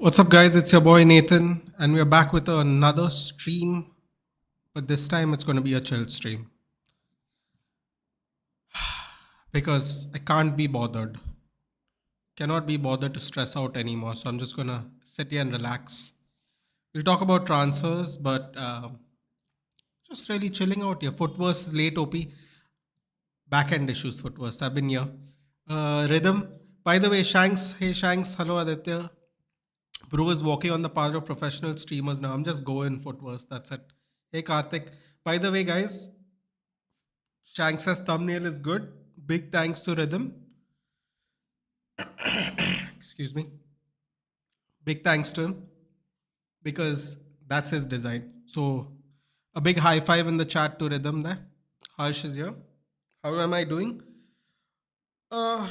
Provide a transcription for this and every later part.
What's up, guys? It's your boy Nathan, and we're back with another stream, but this time it's going to be a chill stream because I can't be bothered. Cannot be bothered to stress out anymore, so I'm just going to sit here and relax. We'll talk about transfers, but just really chilling out here. Footverse is late, OP. Back end issues, Footverse. I've been here. Rhythm. By the way, Shanks. Hey, Shanks. Hello, Aditya. Bro is walking on the path of professional streamers now. I'm just going Footverse. That's it. Hey, Karthik. By the way, guys, Shanks' thumbnail is good. Big thanks to Rhythm. Excuse me. Big thanks to him because that's his design. So, a big high five in the chat to Rhythm there. Harsh is here. How am I doing? Uh,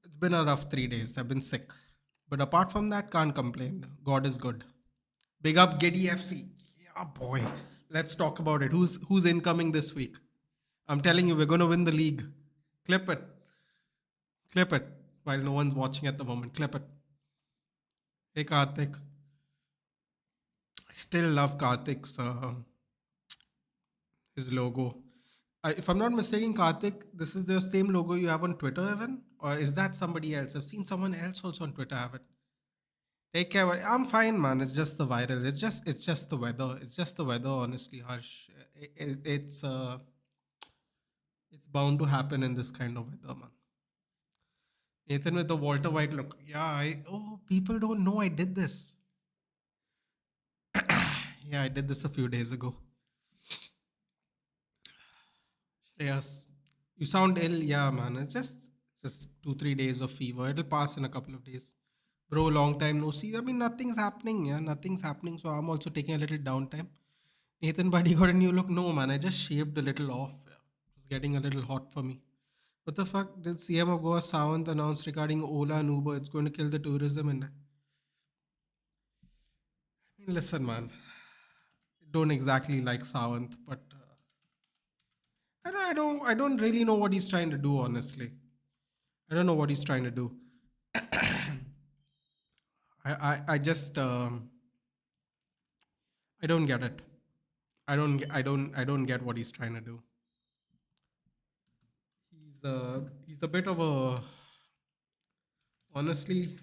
it's been a rough 3 days. I've been sick. But apart from that, can't complain. God is good. Big up Giddy FC. Yeah, boy. Let's talk about it. Who's incoming this week? I'm telling you, we're going to win the league. Clip it. Clip it. While no one's watching at the moment. Clip it. Hey, Karthik. I still love Karthik's his logo. If I'm not mistaken, Karthik, this is the same logo you have on Twitter, Evan? Or is that somebody else? I've seen someone else also on Twitter have it. Take care. I'm fine, man. It's just the viral. It's just the weather. It's just the weather, honestly, Harsh. It's bound to happen in this kind of weather, man. Nathan with the Walter White look. Yeah, people don't know I did this. Yeah, I did this a few days ago. Shreyas, you sound ill. Yeah, man. It's just 2-3 days of fever. It'll pass in a couple of days. Bro, long time no see. I mean, nothing's happening. Yeah, nothing's happening. So I'm also taking a little downtime. Nathan, buddy, got a new look. No, man. I just shaved a little off. Yeah. It's getting a little hot for me. What the fuck did CM of Goa Sawant announce regarding Ola and Uber? It's going to kill the tourism in. I mean, listen, man. I don't exactly like Sawant, but I don't really know what he's trying to do. Honestly, I don't know what he's trying to do. I just I don't get it. I don't get what he's trying to do. He's a bit of a honestly.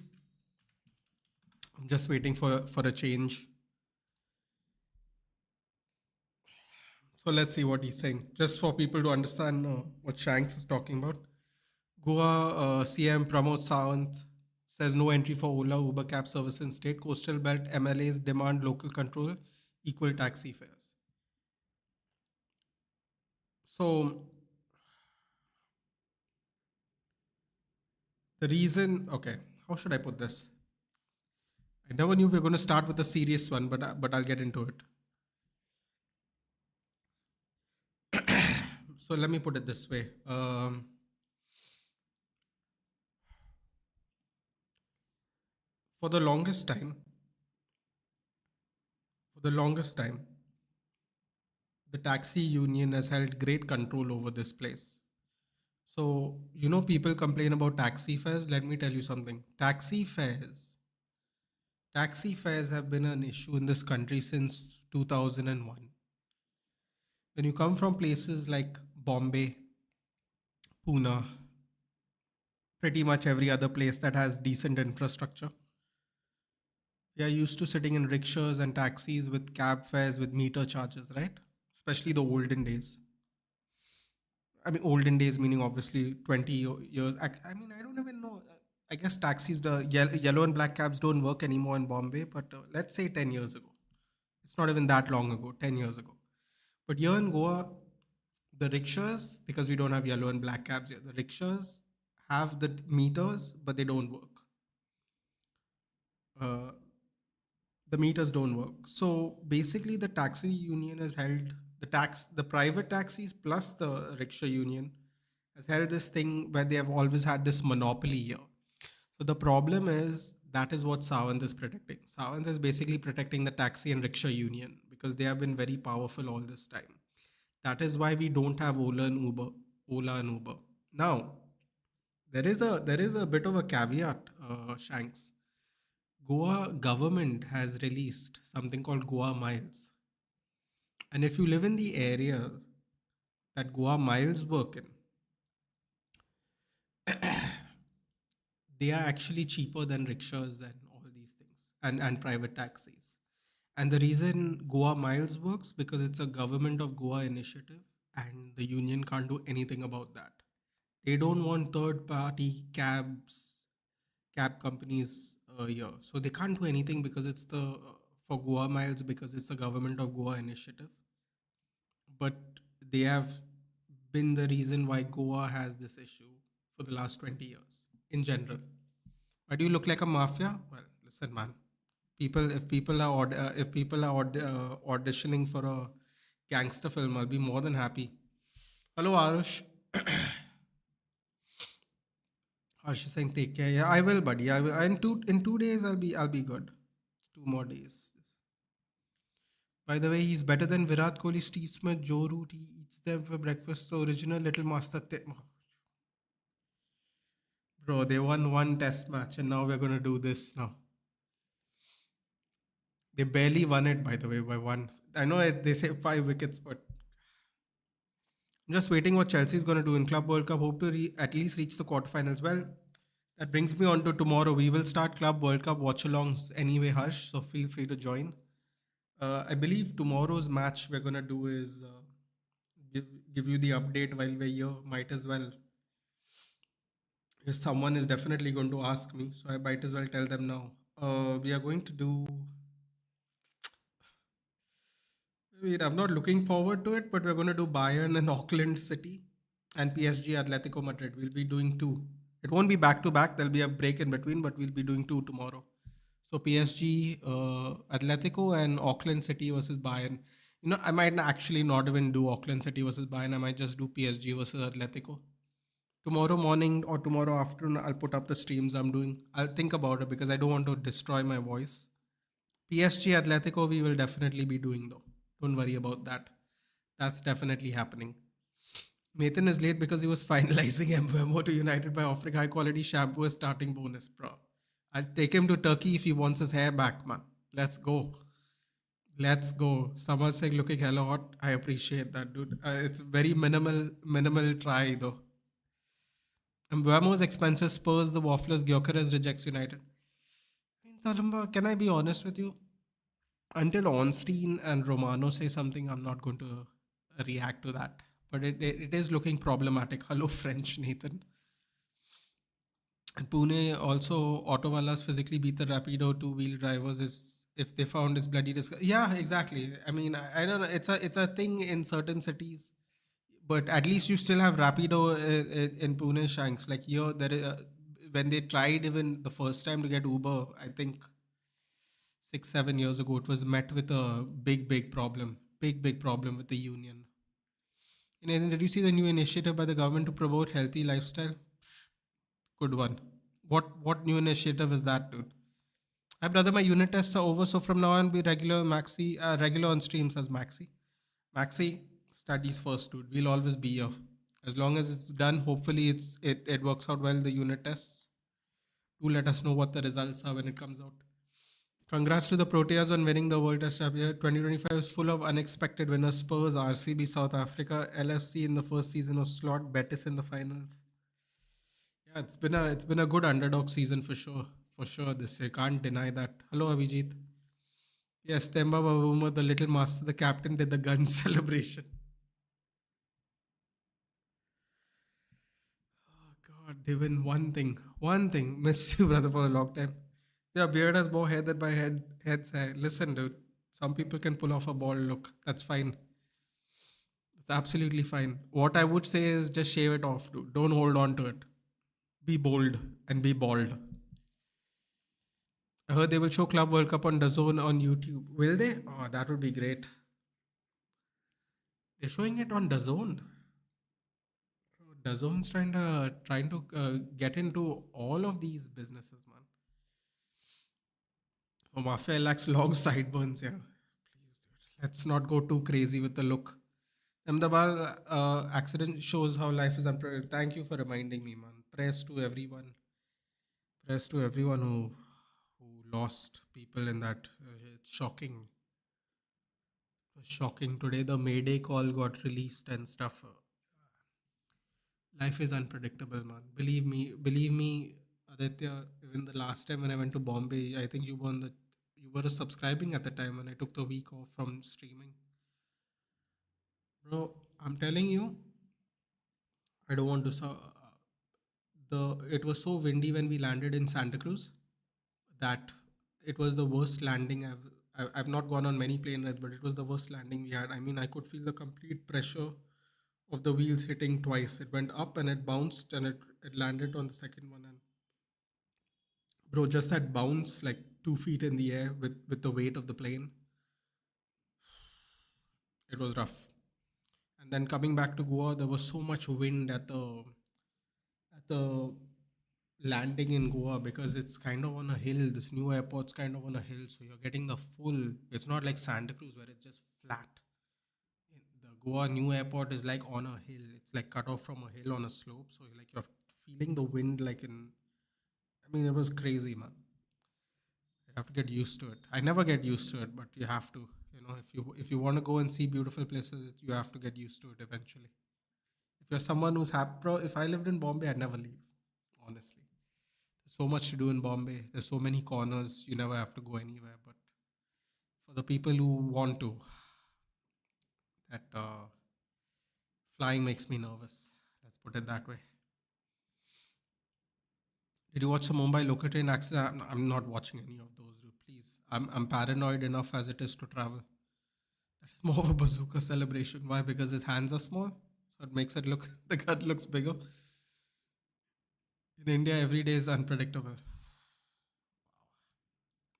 I'm just waiting for a change. So let's see what he's saying. Just for people to understand what Shanks is talking about. Goa CM Pramod Sawant says no entry for Ola Uber cab service in state. Coastal belt MLAs demand local control, equal taxi fares. So the reason, okay, how should I put this? I never knew we were going to start with a serious one, but I'll get into it. So let me put it this way. For the longest time, for the longest time, the taxi union has held great control over this place. So, people complain about taxi fares. Let me tell you something. Taxi fares have been an issue in this country since 2001. When you come from places like Bombay, Pune, pretty much every other place that has decent infrastructure, we are used to sitting in rickshaws and taxis with cab fares with meter charges, right? Especially the olden days. I mean, olden days meaning obviously 20 years. I mean, I don't even know. I guess taxis, the yellow and black cabs don't work anymore in Bombay, but let's say 10 years ago. It's not even that long ago, 10 years ago. But here in Goa, the rickshaws, because we don't have yellow and black cabs here, the rickshaws have the meters, but they don't work. Uh, the meters don't work. So basically, the taxi union has held the private taxis plus the rickshaw union has held this thing where they have always had this monopoly here. So the problem is that is what Sawant is protecting. Sawant is basically protecting the taxi and rickshaw union because they have been very powerful all this time. That is why we don't have Ola and Uber. Ola and Uber. Now, there is a bit of a caveat, Shanks. Goa government has released something called Goa Miles. And if you live in the areas that Goa Miles work in, they are actually cheaper than rickshaws and all these things and private taxis. And the reason Goa Miles works because it's a government of Goa initiative and the union can't do anything about that. They don't want third party cab companies here. So they can't do anything because it's the for Goa Miles because it's the government of Goa initiative. But they have been the reason why Goa has this issue for the last 20 years in general. Why do you look like a mafia? Well, listen, man. If people are auditioning for a gangster film, I'll be more than happy. Hello, Arush. Arush is saying take care. Yeah, I will, buddy. I will. In 2 days, I'll be good. 2 more days. By the way, he's better than Virat Kohli, Steve Smith, Joe Root. He eats them for breakfast. The original Little Master. Bro, they won one test match and now we're going to do this now. They barely won it, by the way, by one. I know they say 5 wickets, but I'm just waiting what Chelsea is going to do in Club World Cup. Hope to at least reach the quarterfinals. Well, that brings me on to tomorrow. We will start Club World Cup watch alongs anyway, Harsh. So feel free to join. I believe tomorrow's match we're going to do is give, give you the update while we're here. Might as well. If someone is definitely going to ask me, so I might as well tell them now. We are going to do. I mean, I'm not looking forward to it, but we're going to do Bayern and Auckland City and PSG Atletico Madrid. We'll be doing two. It won't be back to back. There'll be a break in between, but we'll be doing two tomorrow. So PSG, Atletico, and Auckland City versus Bayern. I might actually not even do Auckland City versus Bayern. I might just do PSG versus Atletico. Tomorrow morning or tomorrow afternoon, I'll put up the streams I'm doing. I'll think about it because I don't want to destroy my voice. PSG Atletico, we will definitely be doing though. Don't worry about that. That's definitely happening. Nathan is late because he was finalizing MVMO to United by offering high quality shampoo as starting bonus, bro. I'll take him to Turkey if he wants his hair back, man. Let's go. Let's go. Summer saying looking hella hot. I appreciate that, dude. It's very minimal try though. Mbuemo's expenses Spurs the Wafflers Gyökeres rejects United. Taramba, can I be honest with you? Until Ornstein and Romano say something, I'm not going to react to that. But it is looking problematic. Hello, French, Nathan. And Pune also, Autowalas physically beat the Rapido two-wheel drivers is if they found his bloody yeah, exactly. I mean, I don't know. It's a thing in certain cities, but at least you still have Rapido in Pune, Shanks. Like here, when they tried even the first time to get Uber, I think 6 7 years ago, it was met with a big problem, big problem with the union. And then, did you see the new initiative by the government to promote healthy lifestyle? Good one. What new initiative is that, dude? My brother, my unit tests are over, so from now on, be regular on streams as Maxi. Maxi, studies first, dude. We'll always be here. As long as it's done, hopefully it works out well, the unit tests. Do let us know what the results are when it comes out. Congrats to the Proteas on winning the World Test Championship. 2025 is full of unexpected winners. Spurs, RCB, South Africa, LFC in the first season of slot, Betis in the finals. Yeah, it's been a good underdog season for sure. For sure, this year. Can't deny that. Hello, Abhijit. Yes, Themba Bavuma, the little master, the captain, did the gun celebration. Oh God, they win one thing. One thing. Missed you, brother, for a long time. Yeah, beard has more hair than my head's hair. Listen, dude. Some people can pull off a bald look. That's fine. It's absolutely fine. What I would say is just shave it off, dude. Don't hold on to it. Be bold and be bald. I heard they will show Club World Cup on DAZN on YouTube. Will they? Oh, that would be great. They're showing it on DAZN. DAZN's trying to get into all of these businesses, man. Oh, Mafia lacks long sideburns. Yeah, please, dude. Let's not go too crazy with the look. Ahmedabad accident shows how life is unpredictable. Thank you for reminding me, man. Press to everyone lost people in that. It's shocking. It was shocking. Today, the Mayday call got released and stuff. Life is unpredictable, man. Believe me, Aditya. Even the last time when I went to Bombay, I think you were subscribing at the time when I took the week off from streaming, bro. I'm telling you, I don't want to. The It was so windy when we landed in Santa Cruz that it was the worst landing I've not gone on many plane rides, but it was the worst landing we had. I mean, I could feel the complete pressure of the wheels hitting twice. It went up and it bounced and it landed on the second one. And bro, just that bounce, like 2 feet in the air with the weight of the plane, it was rough. And then coming back to Goa, there was so much wind at the landing in Goa because it's kind of on a hill. This new airport's kind of on a hill, so you're getting the full. It's not like Santa Cruz where it's just flat. The Goa new airport is like on a hill. It's like cut off from a hill on a slope, so you're feeling the wind like in. I mean, it was crazy, man. You have to get used to it. I never get used to it, but you have to. If you want to go and see beautiful places, you have to get used to it eventually. If you're someone who's happy, bro, if I lived in Bombay, I'd never leave. Honestly, there's so much to do in Bombay. There's so many corners. You never have to go anywhere. But for the people who want to, that flying makes me nervous. Let's put it that way. Did you watch the Mumbai local train accident? I'm not watching any of those, dude. Please. I'm paranoid enough as it is to travel. That is more of a bazooka celebration. Why? Because his hands are small. So it makes it look, the gun looks bigger. In India, every day is unpredictable.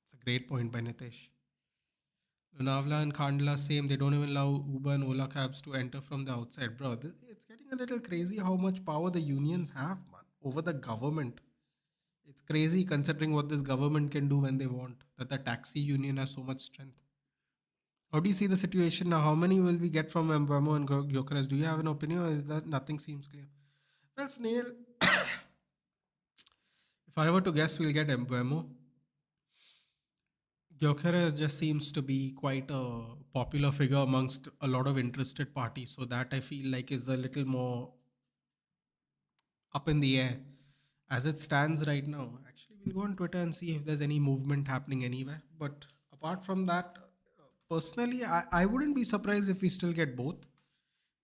It's a great point by Nitesh. Lonavala and Kandla, same. They don't even allow Uber and Ola cabs to enter from the outside. Bro, it's getting a little crazy how much power the unions have, man, over the government. It's crazy considering what this government can do when they want. That the taxi union has so much strength. How do you see the situation now? How many will we get from Mbamo and Gyökeres? Do you have an opinion, or is that nothing seems clear? Well, Snail, if I were to guess, we'll get Mbamo. Gyökeres just seems to be quite a popular figure amongst a lot of interested parties. So that I feel like is a little more up in the air. As it stands right now, actually, we'll go on Twitter and see if there's any movement happening anywhere. But apart from that, personally, I wouldn't be surprised if we still get both.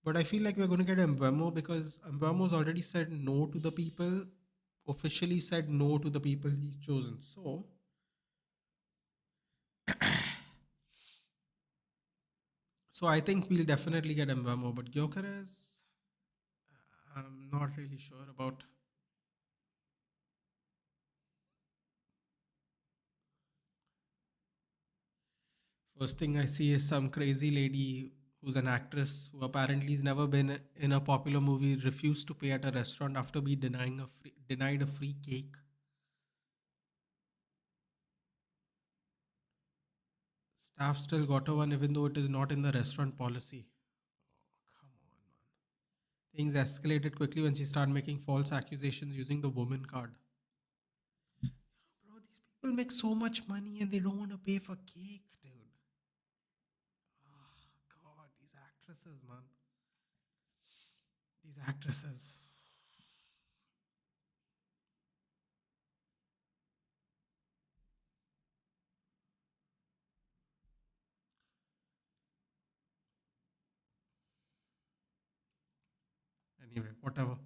But I feel like we're going to get Mbemo because Mbemo's already said no to the people, officially said no to the people he's chosen. So I think we'll definitely get Mbemo. But Gyökeres, I'm not really sure about. First thing I see is some crazy lady who's an actress who apparently has never been in a popular movie refused to pay at a restaurant after being denied a free cake. Staff still got her one even though it is not in the restaurant policy. Come on, man. Things escalated quickly when she started making false accusations using the woman card. Bro, these people make so much money and they don't want to pay for cake, dude. Oh, God, these actresses, man. These actresses. Anyway, whatever.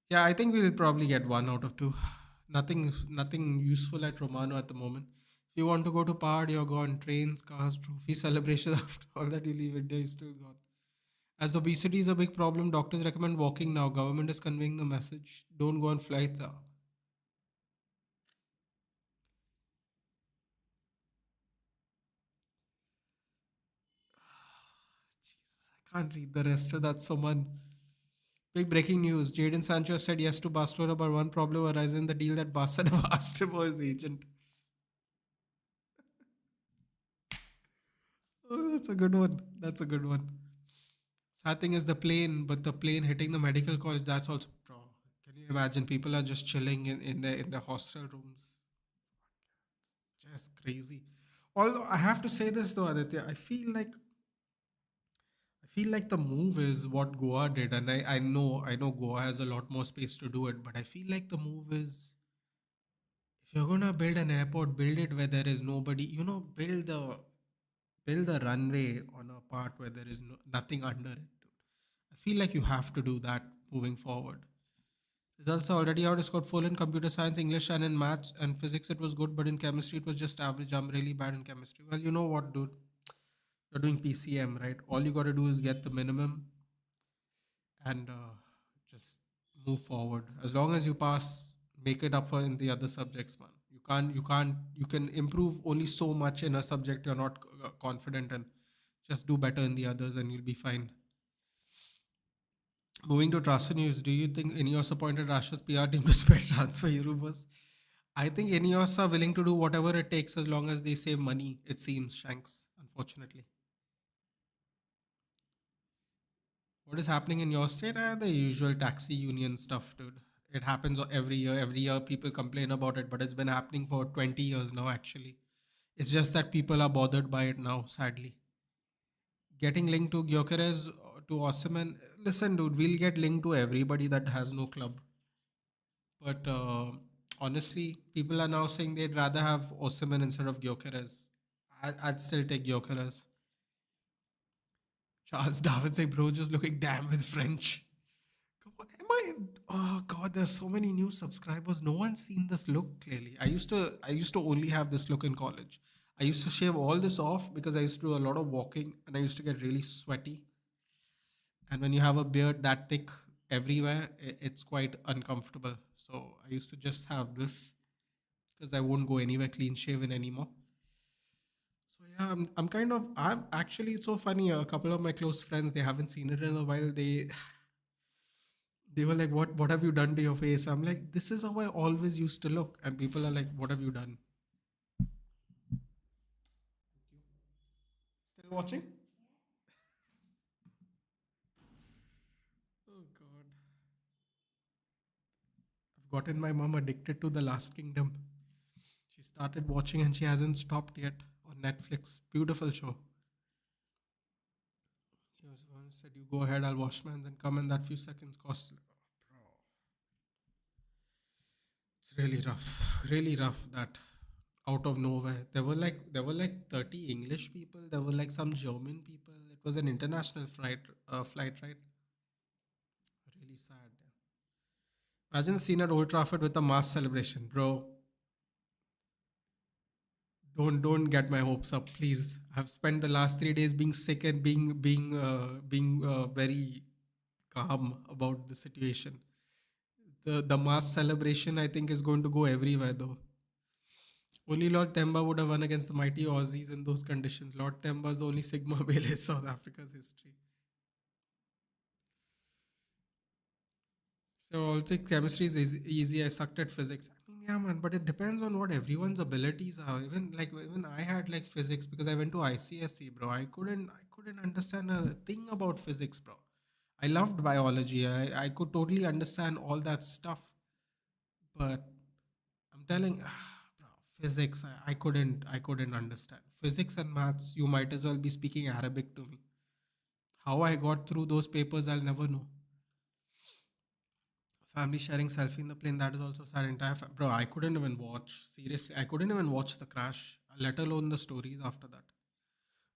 Yeah, I think we'll probably get one out of two. Nothing useful at Romano at the moment. If you want to go to Pahad, you're gone. Trains, cars, trophy celebration. After all that, you leave India, you're still gone. As obesity is a big problem, doctors recommend walking now. Government is conveying the message. Don't go on flights. Jesus, I can't read the rest of that. Someone. Big breaking news. Jadon Sancho said yes to Barcelona, but one problem arises in the deal that Barca never asked him or his agent. Oh, that's a good one. That's a good one. Sad thing is the plane, but the plane hitting the medical college, that's also bro. Can you imagine? People are just chilling in the hostel rooms. Just crazy. Although I have to say this though, Aditya, I feel like the move is what Goa did, and I know Goa has a lot more space to do it, but I feel like the move is if you're gonna build an airport, build it where there is nobody. Build the runway on a part where there is nothing under it. Dude. I feel like you have to do that moving forward. Results are already out. I scored full in computer science, English, and in maths and physics. It was good, but in chemistry, it was just average. I'm really bad in chemistry. Well, you know what, dude? You're doing PCM, right? All you got to do is get the minimum and just move forward. As long as you pass, make it up for in the other subjects, man. You can improve only so much in a subject you're not confident in. Just do better in the others, and you'll be fine. Moving to transfer news, do you think Ineos appointed Rash's PR team to spread transfer rumors? I think Ineos are willing to do whatever it takes as long as they save money, it seems, Shanks, unfortunately. What is happening in your state? The usual taxi union stuff, dude. It happens every year. Every year people complain about it, but it's been happening for 20 years now, actually. It's just that people are bothered by it now, sadly. Getting linked to Gyökeres, to Osimhen. Listen, dude, we'll get linked to everybody that has no club. But honestly, people are now saying they'd rather have Osimhen instead of Gyökeres. I'd still take Gyökeres. Charles Darwin saying, bro, just looking damn with French. Come on, am I? Oh God, there's so many new subscribers. No one's seen this look clearly. I used to only have this look in college. I used to shave all this off because I used to do a lot of walking and I used to get really sweaty. And when you have a beard that thick everywhere, it's quite uncomfortable. So I used to just have this because I won't go anywhere clean shaven anymore. So yeah, I'm kind of I'm actually it's so funny. A couple of my close friends they haven't seen it in a while. They were like, "What have you done to your face?" I'm like, "This is how I always used to look," and people are like, "What have you done?" Still watching? Oh God, I've gotten my mom addicted to The Last Kingdom. She started watching and she hasn't stopped yet on Netflix. Beautiful show. Yes, one said, "You go ahead, I'll wash my hands and come in that few seconds." Cost. Bro, it's really rough. Really rough that out of nowhere. There were like 30 English people. There were like some German people. It was an international flight, right? Really sad. Imagine the scene at Old Trafford with a mass celebration, bro. Don't get my hopes up, please. I've spent the last 3 days being sick and being very calm about the situation. The mass celebration I think is going to go everywhere though. Only Lord Temba would have won against the mighty Aussies in those conditions. Lord Temba is the only Sigma male in South Africa's history. So I think chemistry is easy. I sucked at physics. I mean, yeah, man, but it depends on what everyone's abilities are. Even I had like physics because I went to ICSE, bro. I couldn't understand a thing about physics, bro. I loved biology. I could totally understand all that stuff, but I'm telling, bro, physics. I couldn't understand physics and maths. You might as well be speaking Arabic to me. How I got through those papers, I'll never know. Family sharing selfie in the plane. That is also sad. Bro, I couldn't even watch. Seriously, I couldn't even watch the crash, let alone the stories after that.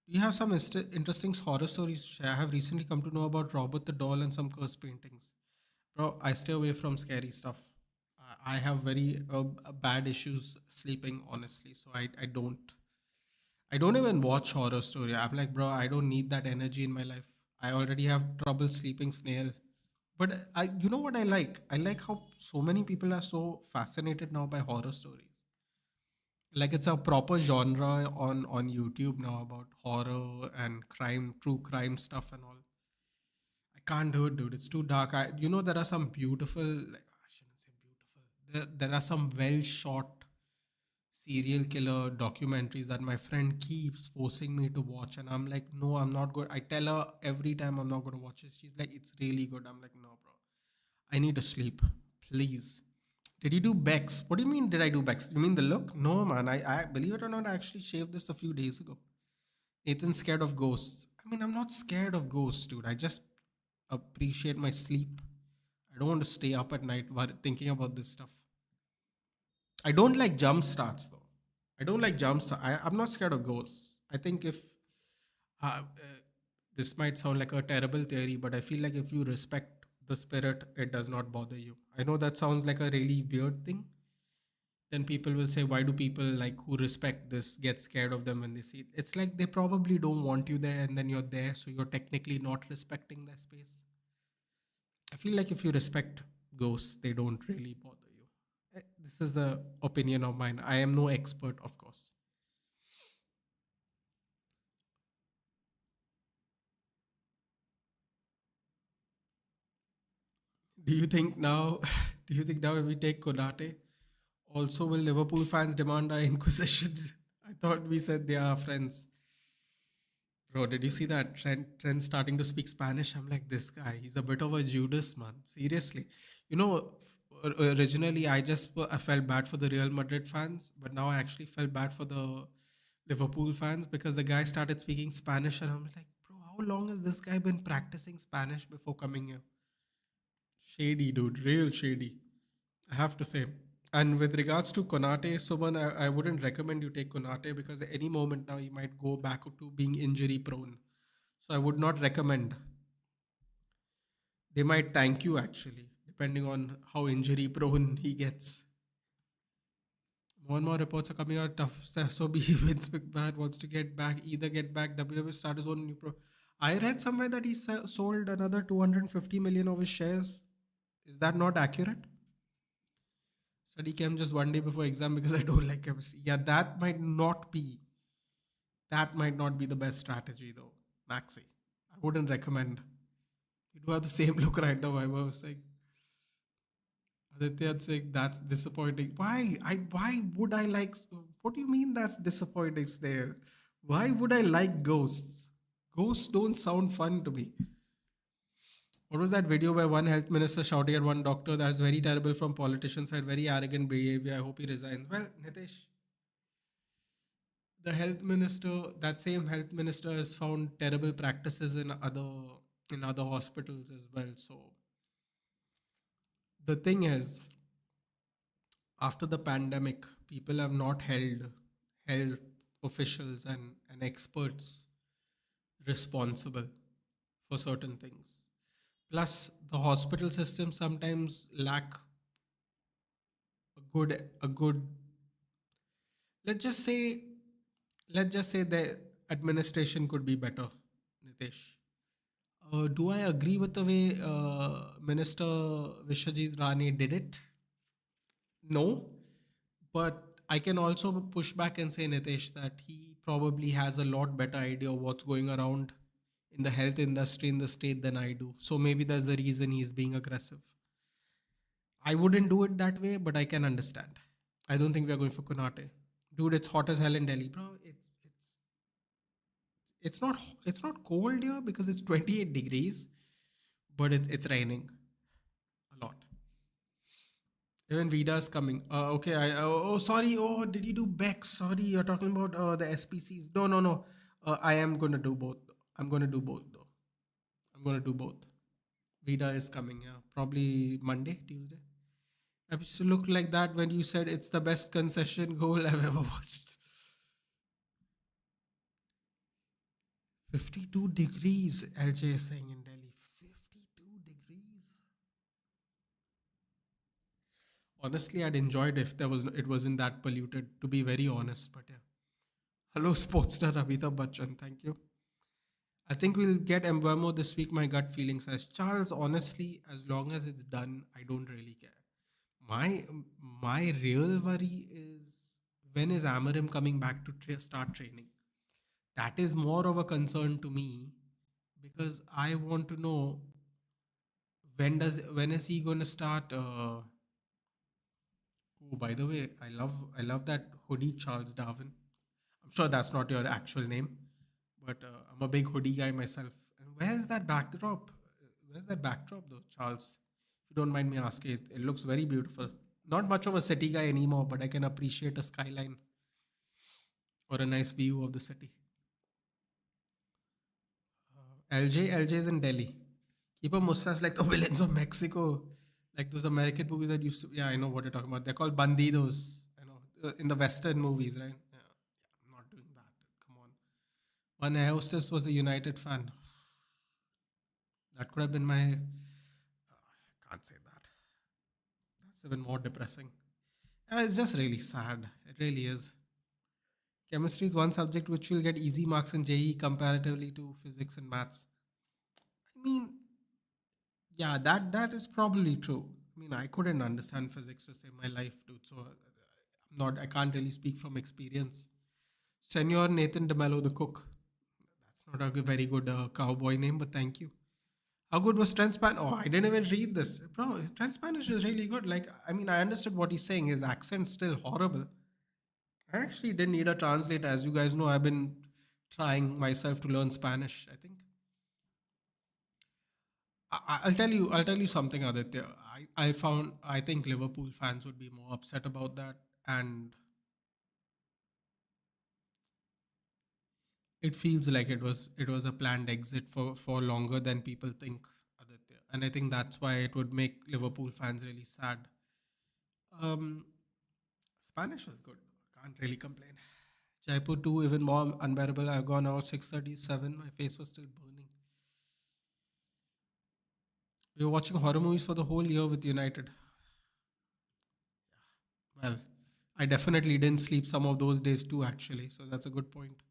Do you have some interesting horror stories to share? I have recently come to know about Robert the Doll and some cursed paintings. Bro, I stay away from scary stuff. I have very bad issues sleeping, honestly. So I don't even watch horror story. I'm like, bro, I don't need that energy in my life. I already have trouble sleeping snail. But you know what I like? I like how so many people are so fascinated now by horror stories. Like it's a proper genre on YouTube now about horror and crime, true crime stuff and all. I can't do it, dude. It's too dark. There are some beautiful, like I shouldn't say beautiful. There are some well shot serial killer documentaries that my friend keeps forcing me to watch, and I'm like, no, I'm not good. I tell her every time I'm not going to watch it. She's like, it's really good. I'm like, no, bro. I need to sleep, please. Did you do Bex? What do you mean? Did I do Bex? You mean the look? No, man. I believe it or not, I actually shaved this a few days ago. Nathan's scared of ghosts. I mean, I'm not scared of ghosts, dude. I just appreciate my sleep. I don't want to stay up at night thinking about this stuff. I don't like jump starts though. I don't like jump starts. I'm not scared of ghosts. I think if this might sound like a terrible theory, but I feel like if you respect the spirit, it does not bother you. I know that sounds like a really weird thing. Then people will say, why do people like who respect this get scared of them when they see it? It's like they probably don't want you there, and then you're there, so you're technically not respecting their space. I feel like if you respect ghosts, they don't really bother you. This is the opinion of mine. I am no expert, of course. Do you think now? Do you think now if we take Konate, also will Liverpool fans demand our inquisitions? I thought we said they are friends. Bro, did you see that Trent starting to speak Spanish? I'm like, this guy, he's a bit of a Judas, man. Seriously. You know, originally I felt bad for the Real Madrid fans, but now I actually felt bad for the Liverpool fans because the guy started speaking Spanish, and I'm like, bro, how long has this guy been practicing Spanish before coming here? Shady, dude, real shady. I have to say. And with regards to Konate, Suman, I wouldn't recommend you take Konate because at any moment now he might go back to being injury prone. So I would not recommend. They might thank you actually, depending on how injury prone he gets. More and more reports are coming out. Tough SOB Vince McMahon wants to get back, either get back WWE, start his own new pro. I read somewhere that he sold another 250 million of his shares. Is that not accurate? Study chem just one day before exam because I don't like chemistry. Yeah, that might not be the best strategy though, Maxi. I wouldn't recommend. You do have the same look right now. I was saying, Aditya saying that's disappointing. Why would I like? What do you mean that's disappointing, Snail? Why would I like ghosts? Ghosts don't sound fun to me. What was that video where one health minister shouting at one doctor? That's very terrible from politicians. Had very arrogant behavior. I hope he resigns. Well, Nitish, the health minister, that same health minister, has found terrible practices in other hospitals as well. So the thing is, after the pandemic, people have not held health officials and experts responsible for certain things. Plus, the hospital system sometimes lack a good. Let's just say, let's just say the administration could be better, Nitish. Do I agree with the way Minister Vishwajit Rane did it? No, but I can also push back and say, Nitesh, that he probably has a lot better idea of what's going around in the health industry in the state than I do. So maybe that's the reason he's being aggressive. I wouldn't do it that way, but I can understand. I don't think we are going for Konate. Dude, it's hot as hell in Delhi, bro. It's not cold here because it's 28 degrees, but it's raining a lot. Even Vida's coming. Okay. Sorry. Oh, did you do Bex? Sorry, you're talking about the SPCs. No, no, no. I am gonna do both. I'm gonna do both though. I'm gonna do both. Vida is coming. Yeah, probably Monday, Tuesday. I used to look like that when you said it's the best concession goal I've ever watched. 52 degrees, LJ is saying in Delhi. 52 degrees. Honestly, I'd enjoy it if it wasn't that polluted. To be very honest, but yeah. Hello, sports star Abhitabh Bachchan. Thank you. I think we'll get Mbwemo this week. My gut feeling says Charles. Honestly, as long as it's done, I don't really care. My my real worry is when is Amarim coming back to start training? That is more of a concern to me because I want to know when is he going to start. Oh, by the way, I love that hoodie, Charles Darwin. I'm sure that's not your actual name, but I'm a big hoodie guy myself. And where's that backdrop? Where's that backdrop though, Charles? If you don't mind me asking, it looks very beautiful. Not much of a city guy anymore, but I can appreciate a skyline or a nice view of the city. LJ is in Delhi. Keep a mustache like the villains of Mexico, like those American movies that used to. Yeah, I know what you're talking about. They're called bandidos. I know in the Western movies, right? Yeah, I'm not doing that. Come on. One air hostess was a United fan. That could have been my. Can't say that. That's even more depressing. It's just really sad. It really is. Chemistry is one subject which will get easy marks in JE comparatively to physics and maths. I mean, yeah, that is probably true. I mean, I couldn't understand physics to save my life, dude. So I can't really speak from experience. Senor Nathan DeMello, the cook. That's not a very good cowboy name, but thank you. How good was Trent Spanish? Oh, I didn't even read this, bro. Trent Spanish is really good. Like, I mean, I understood what he's saying. His accent's still horrible. I actually didn't need a translator. As you guys know, I've been trying myself to learn Spanish. I think I'll tell you something, Aditya. I found I think Liverpool fans would be more upset about that, and it feels like it was a planned exit for longer than people think, Aditya. And I think that's why it would make Liverpool fans really sad. Um, Spanish was good. Can't really complain. Jaipur 2 even more unbearable. I've gone out 6:37. My face was still burning. We were watching horror movies for the whole year with United. Well, I definitely didn't sleep some of those days too, actually. So that's a good point.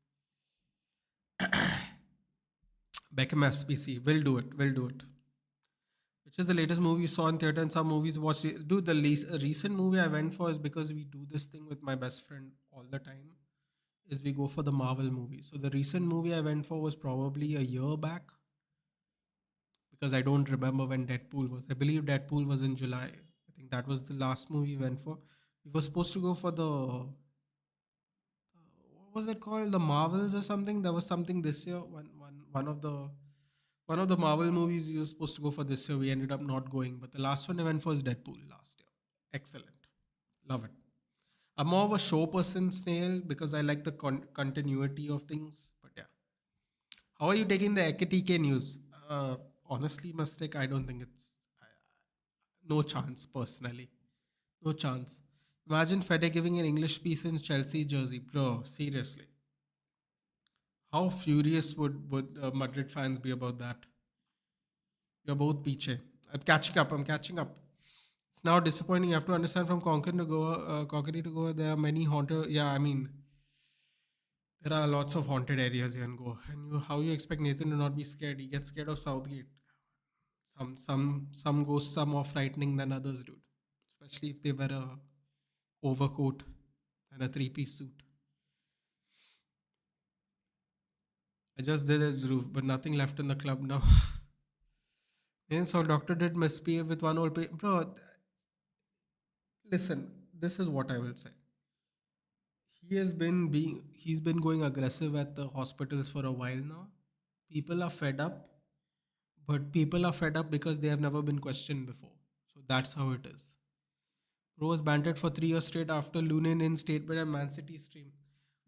Beckham SBC. We'll do it. We'll do it. Which is the latest movie you saw in theater and some movies watched? Dude, the least recent movie I went for is because we do this thing with my best friend all the time. Is we go for the Marvel movie. So the recent movie I went for was probably a year back because I don't remember when Deadpool was. I believe Deadpool was in July. I think that was the last movie we went for. We were supposed to go for the what was it called? The Marvels or something? There was something this year. One of the Marvel movies we were supposed to go for this year. We ended up not going, but the last one I went for is Deadpool last year. Excellent, love it. I'm more of a show person, Snail, because I like the continuity of things. But yeah, how are you taking the Ekatike news? Honestly, mistake. I don't think it's no chance personally. No chance. Imagine Fede giving an English piece in Chelsea jersey, bro. Seriously. How furious would Madrid fans be about that? You're both piche. I'm catching up. I'm catching up. It's now disappointing. You have to understand from Conquer to Goa, there are many haunted. Yeah, I mean, there are lots of haunted areas here in Goa. And how you expect Nathan to not be scared? He gets scared of Southgate. Some ghosts are more frightening than others, dude. Especially if they wear a overcoat and a three-piece suit. I just did a roof, but nothing left in the club now. And so doctor did misbehave with one old bro. Listen, this is what I will say. He's been going aggressive at the hospitals for a while now. People are fed up, but people are fed up because they have never been questioned before. So that's how it is. Bro was bantered for 3 years straight after Lunin in statement and Man City stream.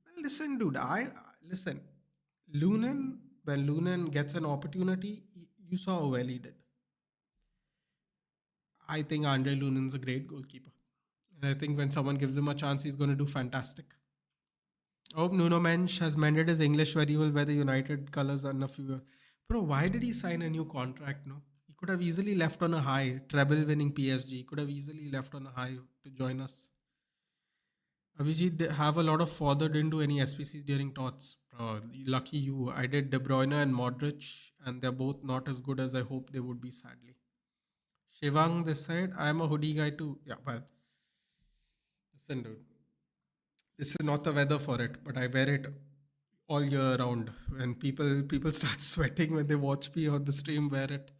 Well, listen, dude. I listen. Lunin, when Lunin gets an opportunity, you saw how well he did. I think Andre Lunin's a great goalkeeper. And I think when someone gives him a chance, he's going to do fantastic. I hope Nuno Mensch has mended his English very well, wear the United colours in a few years. Bro, why did he sign a new contract? No, he could have easily left on a high. Treble winning PSG could have easily left on a high to join us. Avijit have a lot of father didn't do any SPCs during TOTS. Bro, lucky you. I did De Bruyne and Modric, and they're both not as good as I hope they would be, sadly. Shivang this side, I'm a hoodie guy too. Yeah, well, listen, dude. This is not the weather for it, but I wear it all year round. When people start sweating when they watch me on the stream, wear it.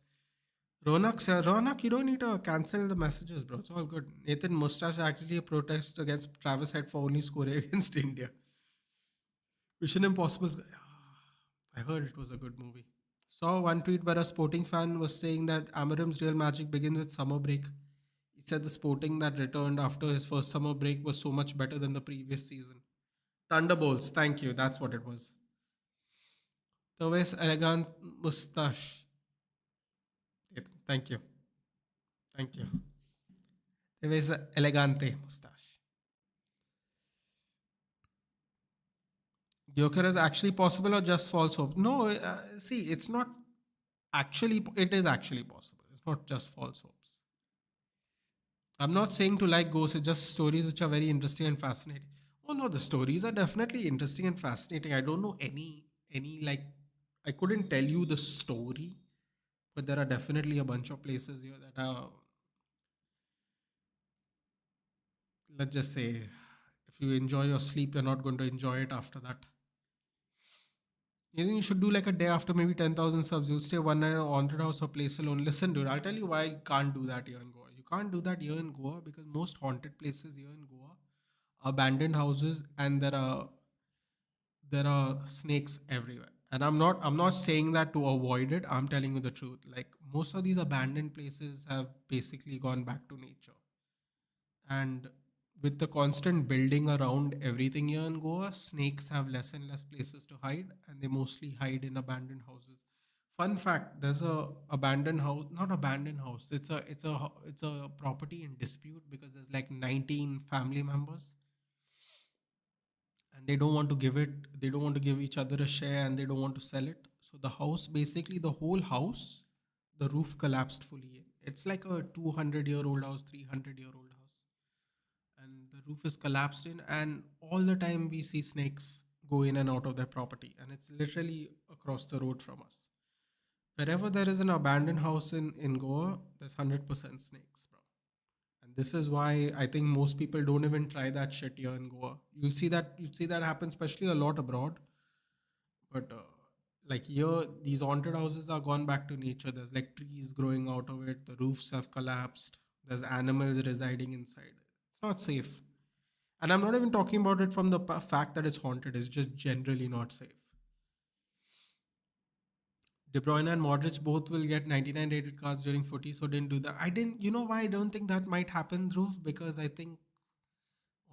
Ronak, sir, Ronak, you don't need to cancel the messages, bro. It's all good. Nathan Mustache actually a protest against Travis Head for only scoring against India. Mission Impossible. I heard it was a good movie. Saw one tweet where a sporting fan was saying that Amarim's real magic begins with summer break. He said the Sporting that returned after his first summer break was so much better than the previous season. Thunderbolts, thank you. That's what it was. Tawes elegant mustache. Thank you. Thank you. Tawes elegante mustache. Joker is actually possible or just false hope? No, see, it's not actually, it is actually possible. It's not just false hopes. I'm not saying to like ghosts, it's just stories which are very interesting and fascinating. Oh no, the stories are definitely interesting and fascinating. I don't know any like I couldn't tell you the story, but there are definitely a bunch of places here that are, let's just say, if you enjoy your sleep, you're not going to enjoy it after that. You think you should do like a day after maybe 10,000 subs. You'll stay one night in a haunted house or place alone. Listen, dude, I'll tell you why you can't do that here in Goa. You can't do that here in Goa because most haunted places here in Goa are abandoned houses, and there are snakes everywhere. And I'm not saying that to avoid it. I'm telling you the truth. Like most of these abandoned places have basically gone back to nature. And with the constant building around everything here in Goa, snakes have less and less places to hide, and they mostly hide in abandoned houses. Fun fact: there's a abandoned house, not abandoned house. It's a property in dispute because there's like 19 family members, and they don't want to give it. They don't want to give each other a share, and they don't want to sell it. So the house, basically, the whole house, the roof collapsed fully. It's like a 200-year-old house, 300-year-old house, and the roof is collapsed in, and all the time we see snakes go in and out of their property, and it's literally across the road from us. Wherever there is an abandoned house in Goa, there's 100% snakes, bro. And this is why I think most people don't even try that shit here in Goa. You see that happen especially a lot abroad, but like here, these haunted houses are gone back to nature. There's like trees growing out of it, the roofs have collapsed, there's animals residing inside. It's not safe. And I'm not even talking about it from the fact that it's haunted. It's just generally not safe. De Bruyne and Modric both will get 99 rated cards during footy, so didn't do that. I didn't. You know why I don't think that might happen, Dhruv? Because I think,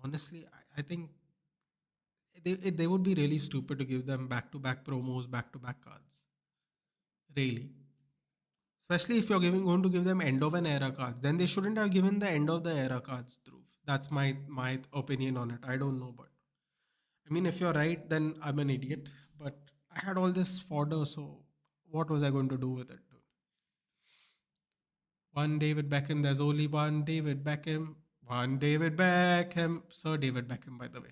honestly, I think they would be really stupid to give them back to back promos, back to back cards. Really. Especially if you're going to give them end of an era cards, then they shouldn't have given the end of the era cards, Dhruv. That's my opinion on it. I don't know, but I mean, if you're right, then I'm an idiot. But I had all this fodder, so what was I going to do with it, dude? One David Beckham, there's only one David Beckham. One David Beckham. Sir David Beckham, by the way.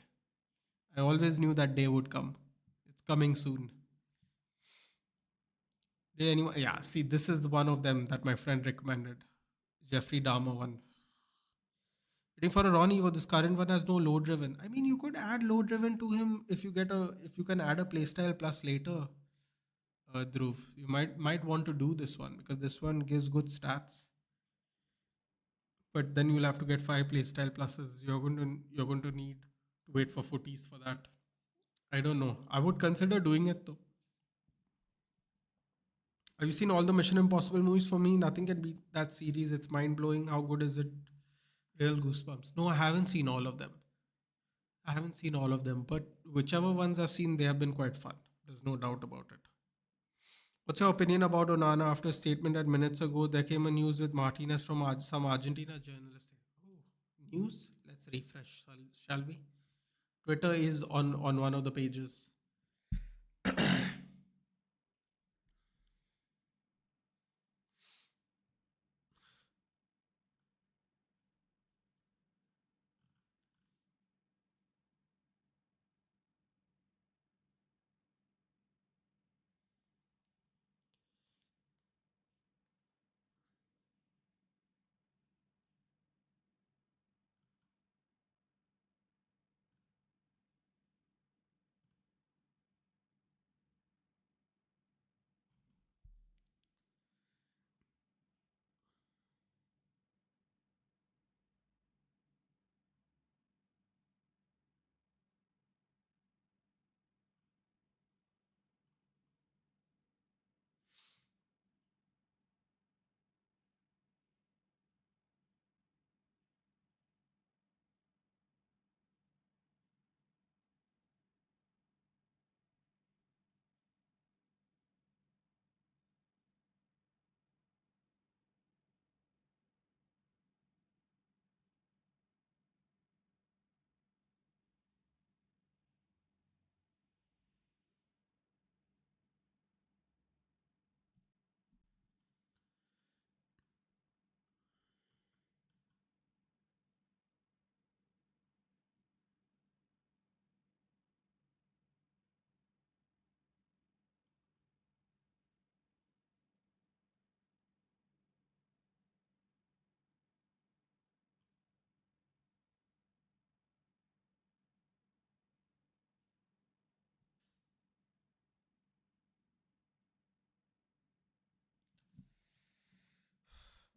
I always knew that day would come. It's coming soon. Did anyone? Yeah, see, this is the one of them that my friend recommended. Jeffrey Dahmer one. Waiting for a Ronnie, but this current one has no low driven. I mean, you could add low driven to him if you can add a playstyle plus later. Dhruv, you might want to do this one because this one gives good stats. But then you'll have to get 5 playstyle pluses. You're going to need to wait for footies for that. I don't know. I would consider doing it though. Have you seen all the Mission Impossible movies? For me, nothing can beat that series. It's mind blowing. How good is it? Real goosebumps. No, I haven't seen all of them. I haven't seen all of them, but whichever ones I've seen, they have been quite fun. There's no doubt about it. What's your opinion about Onana after a statement that minutes ago there came a news with Martinez from some Argentina journalist? Oh, news? Let's refresh, shall we? Twitter is on one of the pages.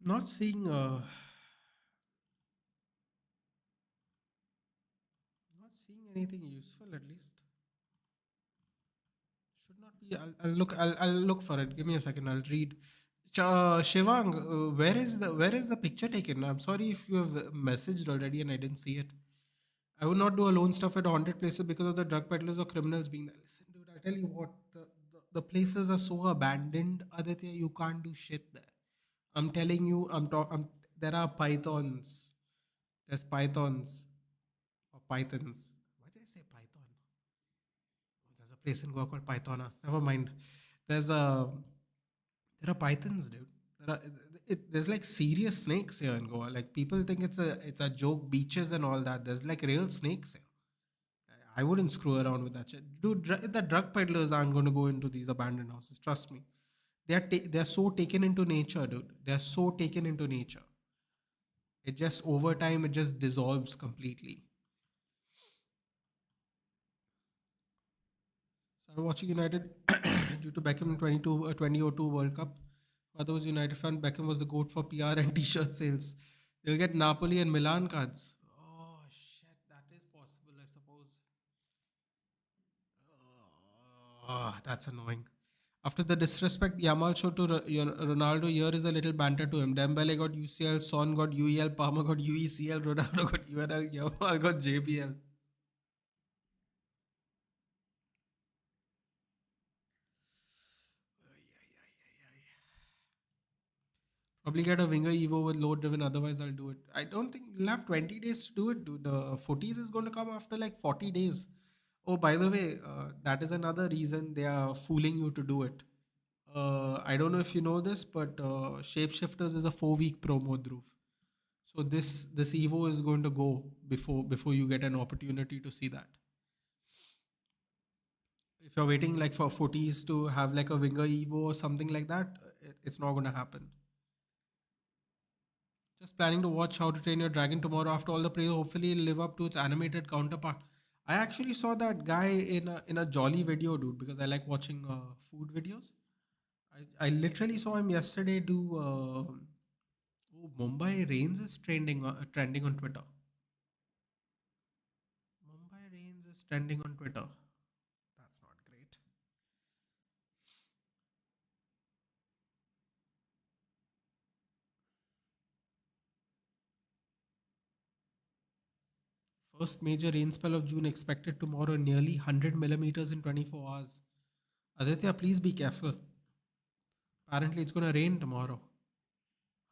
Not seeing not seeing anything useful at least. Should not be. I'll look for it. Give me a second. I'll read. Shivang, where is the picture taken? I'm sorry if you have messaged already and I didn't see it. I would not do alone stuff at haunted places because of the drug peddlers or criminals being there. Listen, dude, I tell you what, the places are so abandoned, Aditya, you can't do shit there. I'm telling you, there are pythons. There's pythons or pythons. Why did I say python? There's a place in Goa called Pythona. Never mind. There's a there are pythons, dude. There's like serious snakes here in Goa. Like people think it's a joke, beaches and all that. There's like real snakes here. I wouldn't screw around with that shit, dude. The drug peddlers aren't going to go into these abandoned houses. Trust me. They're so taken into nature, dude. They're so taken into nature. It just over time it just dissolves completely. Started watching United due to Beckham 2002 World Cup. Father was United fan. Beckham was the goat for PR and T-shirt sales. They'll get Napoli and Milan cards. Oh shit, that is possible, I suppose. Oh, that's annoying. After the disrespect Yamal showed to Ronaldo, here is a little banter to him. Dembele got UCL, Son got UEL, Palmer got UECL, Ronaldo got UNL, Yamal got JBL. Probably get a winger Evo with low driven, otherwise I'll do it. I don't think you'll have 20 days to do it, dude. The 40s is going to come after like 40 days. Oh, by the way, that is another reason they are fooling you to do it. I don't know if you know this, but Shapeshifters is a 4 week promo, Dhruv. So this Evo is going to go before you get an opportunity to see that. If you're waiting like for 40s to have like a winger Evo or something like that, it's not going to happen. Just planning to watch How to Train Your Dragon tomorrow after all the praise. Hopefully, live up to its animated counterpart. I actually saw that guy in a Jolly video, dude, because I like watching food videos. I literally saw him yesterday do. Oh, Mumbai Rains is trending on Twitter. Mumbai Rains is trending on Twitter. That's not great. First major rain spell of June expected tomorrow, nearly 100 millimeters in 24 hours. Aditya, please be careful. Apparently, it's going to rain tomorrow.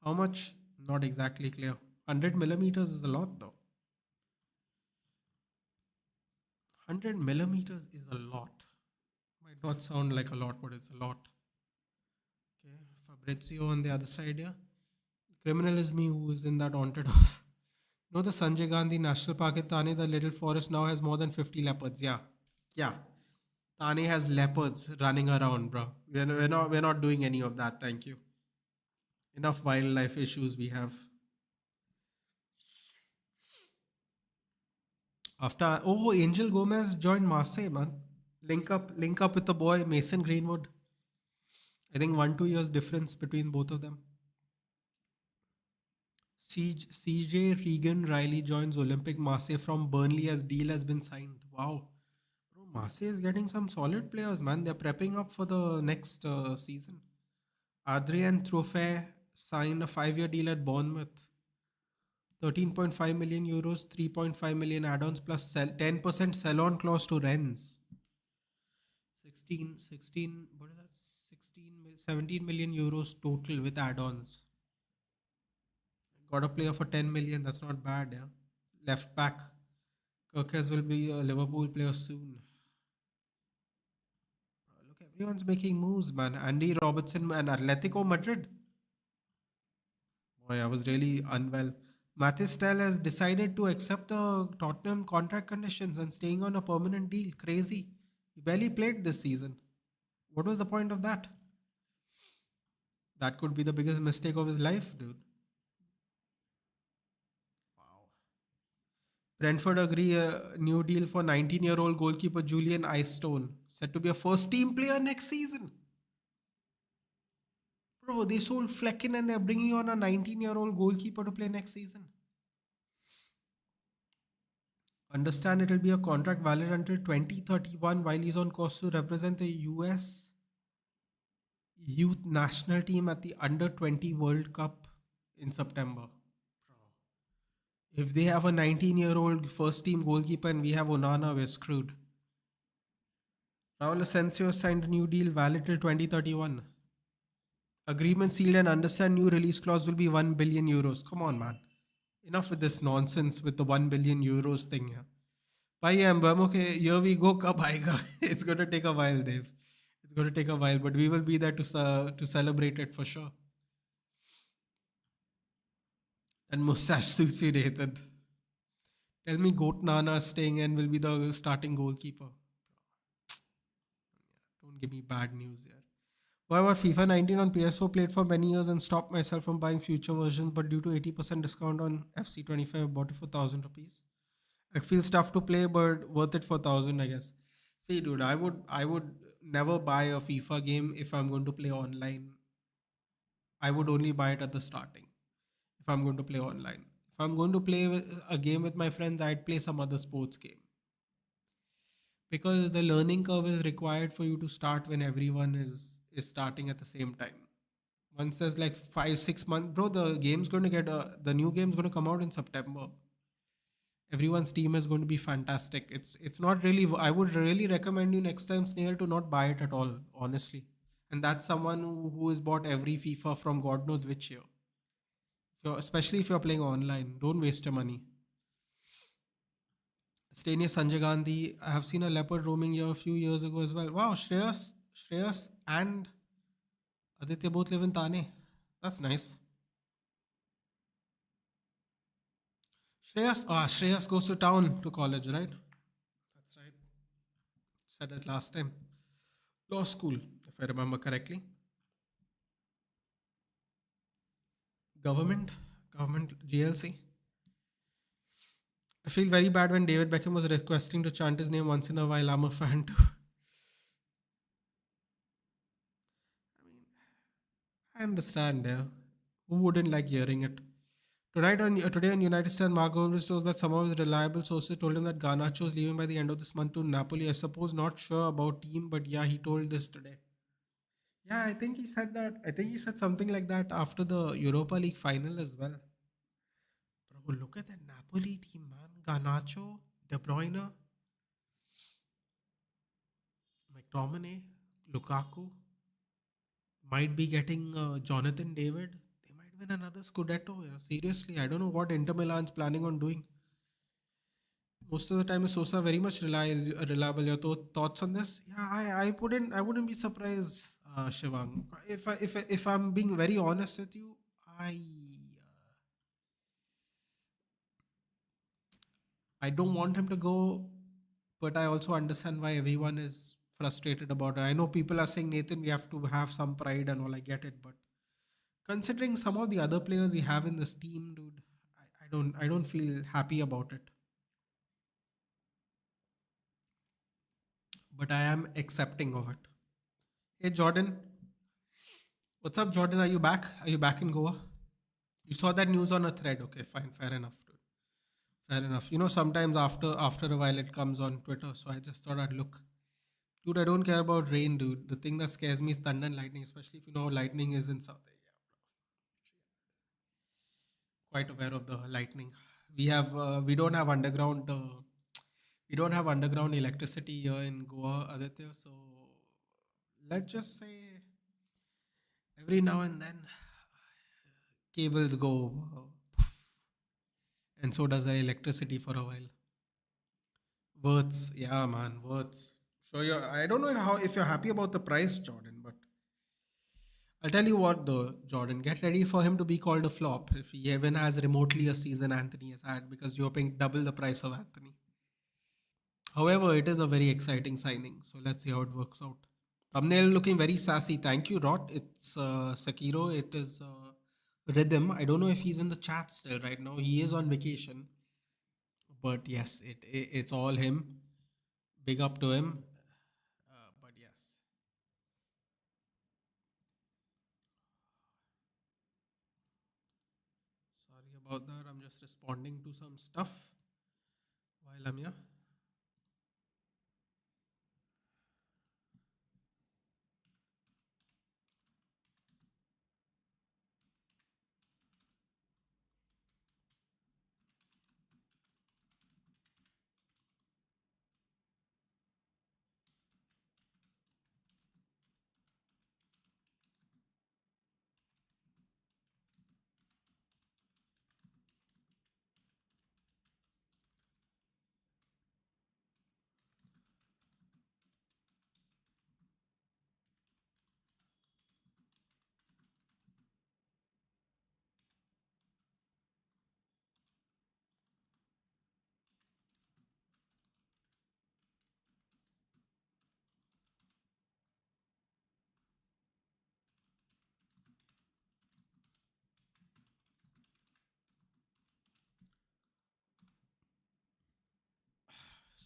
How much? Not exactly clear. 100 millimeters is a lot, though. 100 millimeters is a lot. Might not sound like a lot, but it's a lot. Okay, Fabrizio on the other side, yeah. Criminal is me who is in that haunted house. You know the Sanjay Gandhi National Park in Thane, the little forest now has more than 50 leopards. Yeah, yeah. Thane has leopards running around, bro. We're not doing any of that. Thank you. Enough wildlife issues we have. After Angel Gomez joined Marseille, man. Link up with the boy Mason Greenwood. I think 1-2 years difference between both of them. CJ Regan Riley joins Olympic Marseille from Burnley as deal has been signed. Wow. Bro, Marseille is getting some solid players, man. They're prepping up for the next season. Adrien Trophée signed a 5-year deal at Bournemouth. 13.5 million euros, 3.5 million add-ons plus 10% sell-on clause to Rennes. 16, what is that? 17 million euros total with add-ons. Got a player for 10 million. That's not bad, yeah. Left back. Kirkes will be a Liverpool player soon. Look, everyone's making moves, man. Andy Robertson and Atletico Madrid. Boy, I was really unwell. Mathis Tell has decided to accept the Tottenham contract conditions and staying on a permanent deal. Crazy. He barely played this season. What was the point of that? That could be the biggest mistake of his life, dude. Wow. Brentford agree a new deal for 19-year-old goalkeeper Julian Icestone, set to be a first team player next season. Bro, they sold Flecken and they're bringing on a 19-year-old goalkeeper to play next season. Understand it'll be a contract valid until 2031 while he's on course to represent the US youth national team at the under 20 World Cup in September. If they have a 19-year-old first team goalkeeper and we have Onana, we're screwed. Raul Asensio signed a new deal valid till 2031. Agreement sealed and understand new release clause will be 1 billion euros. Come on, man. Enough with this nonsense with the 1 billion euros thing here. Bhai, okay, here we go, kab aayega? It's going to take a while, Dave. It's going to take a while, but we will be there to celebrate it for sure. And mustache suits you, Nathan. Tell me Goat Nana staying in will be the starting goalkeeper. Don't give me bad news here. Why about FIFA 19 on PS4 played for many years and stopped myself from buying future versions, but due to 80% discount on FC 25, I bought it for 1000 rupees. It feels tough to play, but worth it for 1000, I guess. See, dude, I would never buy a FIFA game if I'm going to play online. I would only buy it at the starting if I'm going to play online. If I'm going to play a game with my friends, I'd play some other sports game because the learning curve is required for you to start when everyone is starting at the same time. Once there's like 5 6 months, bro, the new game's going to come out in September. Everyone's team is going to be fantastic. It's not really. I would really recommend you next time, Snail, to not buy it at all, honestly. And that's someone who has bought every FIFA from God knows which year. Especially if you're playing online, don't waste your money. Stay near Sanjay Gandhi. I have seen a leopard roaming here a few years ago as well. Wow, Shreyas and Aditya both live in Thane. That's nice. Shreyas goes to town to college, right? That's right. Said it last time. Law school, if I remember correctly. Government, government GLC. I feel very bad when David Beckham was requesting to chant his name once in a while. I'm a fan too. I mean, I understand. Yeah. Who wouldn't like hearing it? Today on United States, Mark Goldberg shows that some of his reliable sources told him that Garnacho is leaving by the end of this month to Napoli. I suppose not sure about team, but yeah, he told this today. Yeah, I think he said that. I think he said something like that after the Europa League final as well. Bro, look at the Napoli team, man. Garnacho, De Bruyne, McTominay, Lukaku might be getting Jonathan David. They might win another Scudetto. Yeah. Seriously, I don't know what Inter Milan's planning on doing. Most of the time, is Sosa very much reliable. Your thoughts on this? Yeah, I wouldn't be surprised, Shivang. If I'm being very honest with you, I don't want him to go, but I also understand why everyone is frustrated about it. I know people are saying, Nathan, we have to have some pride and all. I get it, but considering some of the other players we have in this team, dude, I don't feel happy about it. But I am accepting of it. Hey Jordan, what's up, Jordan? Are you back? Are you back in Goa? You saw that news on a thread. Okay, fine, fair enough, dude. Fair enough. Sometimes after a while it comes on Twitter, so I just thought I'd look. Dude, I don't care about rain, dude. The thing that scares me is thunder and lightning, especially if you know how lightning is in South Asia. Quite aware of the lightning. We don't have underground electricity here in Goa, Aditya. So let's just say every now and then cables go, and so does the electricity for a while. Words, yeah, man, words. So I don't know how if you're happy about the price, Jordan, but I'll tell you what though, Jordan, get ready for him to be called a flop if he even has remotely a season Anthony has had because you're paying double the price of Anthony. However, it is a very exciting signing, so let's see how it works out. Thumbnail looking very sassy. Thank you, Rot. It's Sakiro. It is Rhythm. I don't know if he's in the chat still right now. He is on vacation, but yes, it's all him. Big up to him. But yes, about that. I'm just responding to some stuff while I'm here.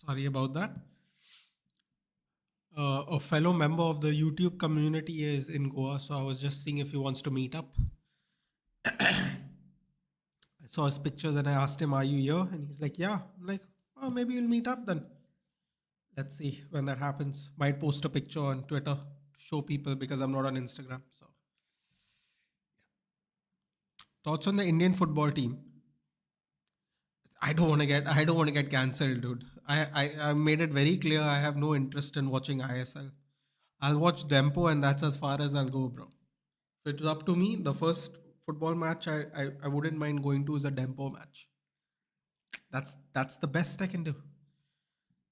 Sorry about that. A fellow member of the YouTube community is in Goa, so I was just seeing if he wants to meet up. I saw his pictures and I asked him, "Are you here?" And he's like, "Yeah." I'm like, "Oh, maybe we'll meet up then." Let's see when that happens. Might post a picture on Twitter to show people because I'm not on Instagram. So, thoughts on the Indian football team? I don't want to get cancelled, dude. I made it very clear I have no interest in watching ISL. I'll watch Dempo and that's as far as I'll go, bro. If it's up to me, the first football match I wouldn't mind going to is a Dempo match. That's the best I can do.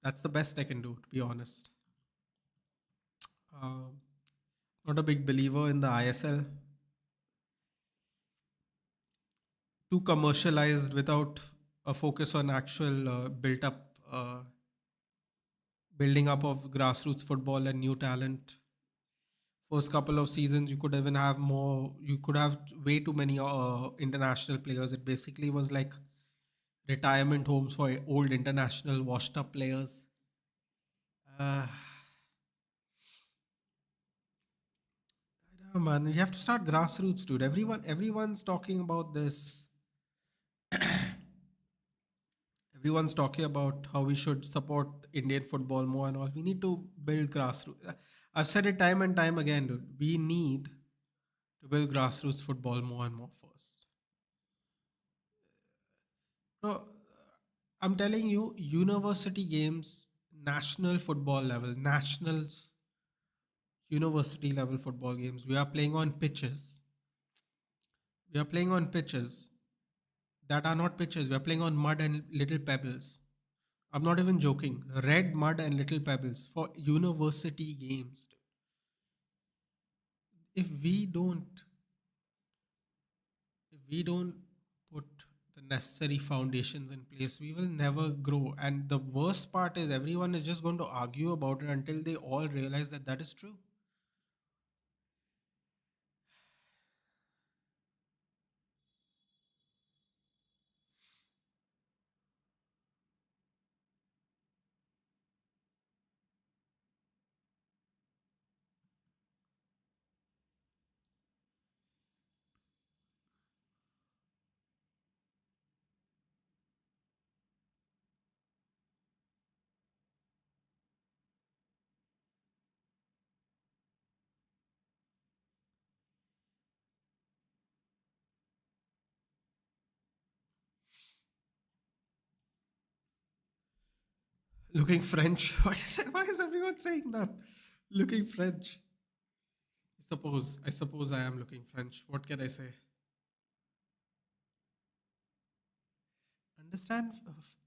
That's the best I can do, to be honest. Um, Not a big believer in the ISL. Too commercialized without a focus on actual building up of grassroots football and new talent. First couple of seasons, you could even have more. You could have way too many international players. It basically was like retirement homes for old international washed up players. Uh, I don't know, man. You have to start grassroots, dude. Everyone's talking about this. Everyone's talking about how we should support Indian football more and all. We need to build grassroots. I've said it time and time again, dude. We need to build grassroots football more and more first. So, I'm telling you, university games, national football level, nationals, university level football games, we are playing on pitches. We are playing on pitches that are not pitches. We are playing on mud and little pebbles. I'm not even joking. Red mud and little pebbles for university games. If we don't, if we don't put the necessary foundations in place, we will never grow. And the worst part is everyone is just going to argue about it until they all realize that that is true. Looking French. Why is everyone saying that? Looking French. I suppose I am looking French. What can I say? Understand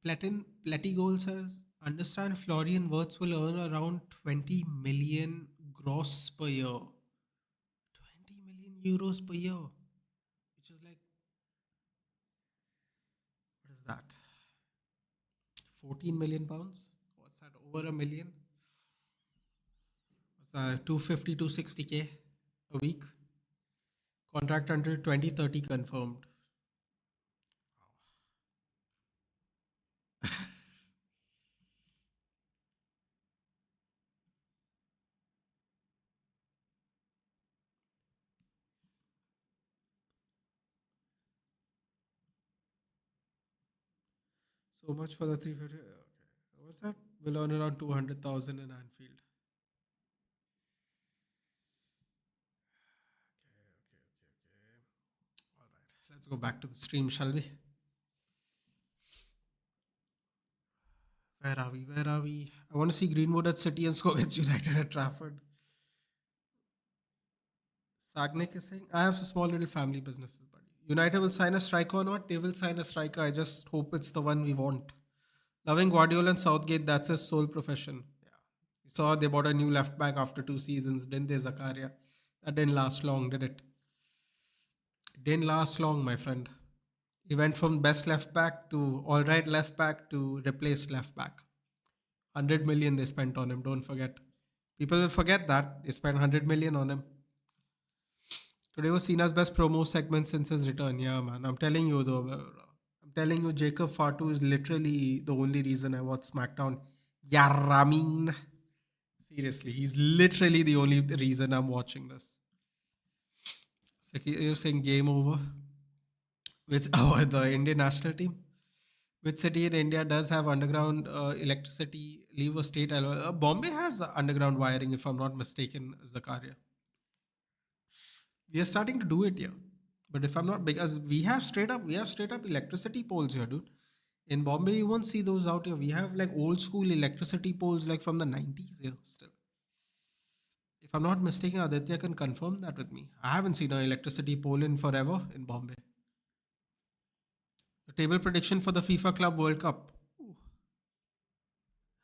Platigol says, understand Florian Wirtz will earn around 20 million gross per year. 20 million euros per year. Which is like, what is that? 14 million pounds? What's that? Over a million? What's that? 250 to 60K a week? Contract until 2030 confirmed. So much for the 350. Okay. What's that? We'll earn around 200,000 in Anfield. All right. Let's go back to the stream, shall we? Where are we? Where are we? I want to see Greenwood at City and score against United at Trafford. Sagnik is saying, I have some small little family businesses, buddy. United will sign a striker or not? They will sign a striker. I just hope it's the one we want. Loving Guardiola and Southgate, that's his sole profession. Yeah. You saw they bought a new left back after 2 seasons, didn't they, Zakaria? That didn't last long, did it? Didn't last long, my friend. He went from best left back to all right left back to replaced left back. 100 million they spent on him, don't forget. People will forget that. They spent 100 million on him. Today was Cena's best promo segment since his return. Yeah, man. I'm telling you, though. I'm telling you, Jacob Fatu is literally the only reason I watch SmackDown. Yeah, Ramin. Seriously, he's literally the only reason I'm watching this. So you're saying game over? With the Indian national team? Which city in India does have underground electricity? Leave a state. Bombay has underground wiring, if I'm not mistaken, Zakaria. We are starting to do it here. But if I'm not, because we have straight up electricity poles here, dude. In Bombay, you won't see those out here. We have like old school electricity poles like from the 90s here still. If I'm not mistaken, Aditya can confirm that with me. I haven't seen an electricity pole in forever in Bombay. The table prediction for the FIFA Club World Cup. Ooh,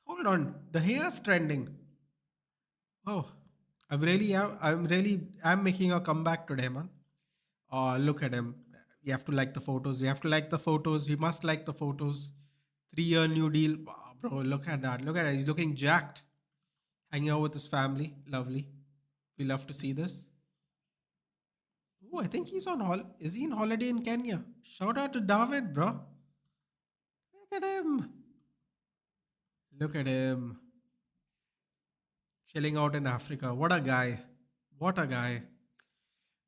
hold on. The hair's trending. Oh, I'm making a comeback today, man. Oh, look at him. We have to like the photos. We have to like the photos. We must like the photos. 3-year new deal. Wow, bro, look at that. Look at it. He's looking jacked. Hanging out with his family. Lovely. We love to see this. Oh, I think he's on Is he on holiday in Kenya? Shout out to David, bro. Look at him. Look at him. Chilling out in Africa. What a guy. What a guy.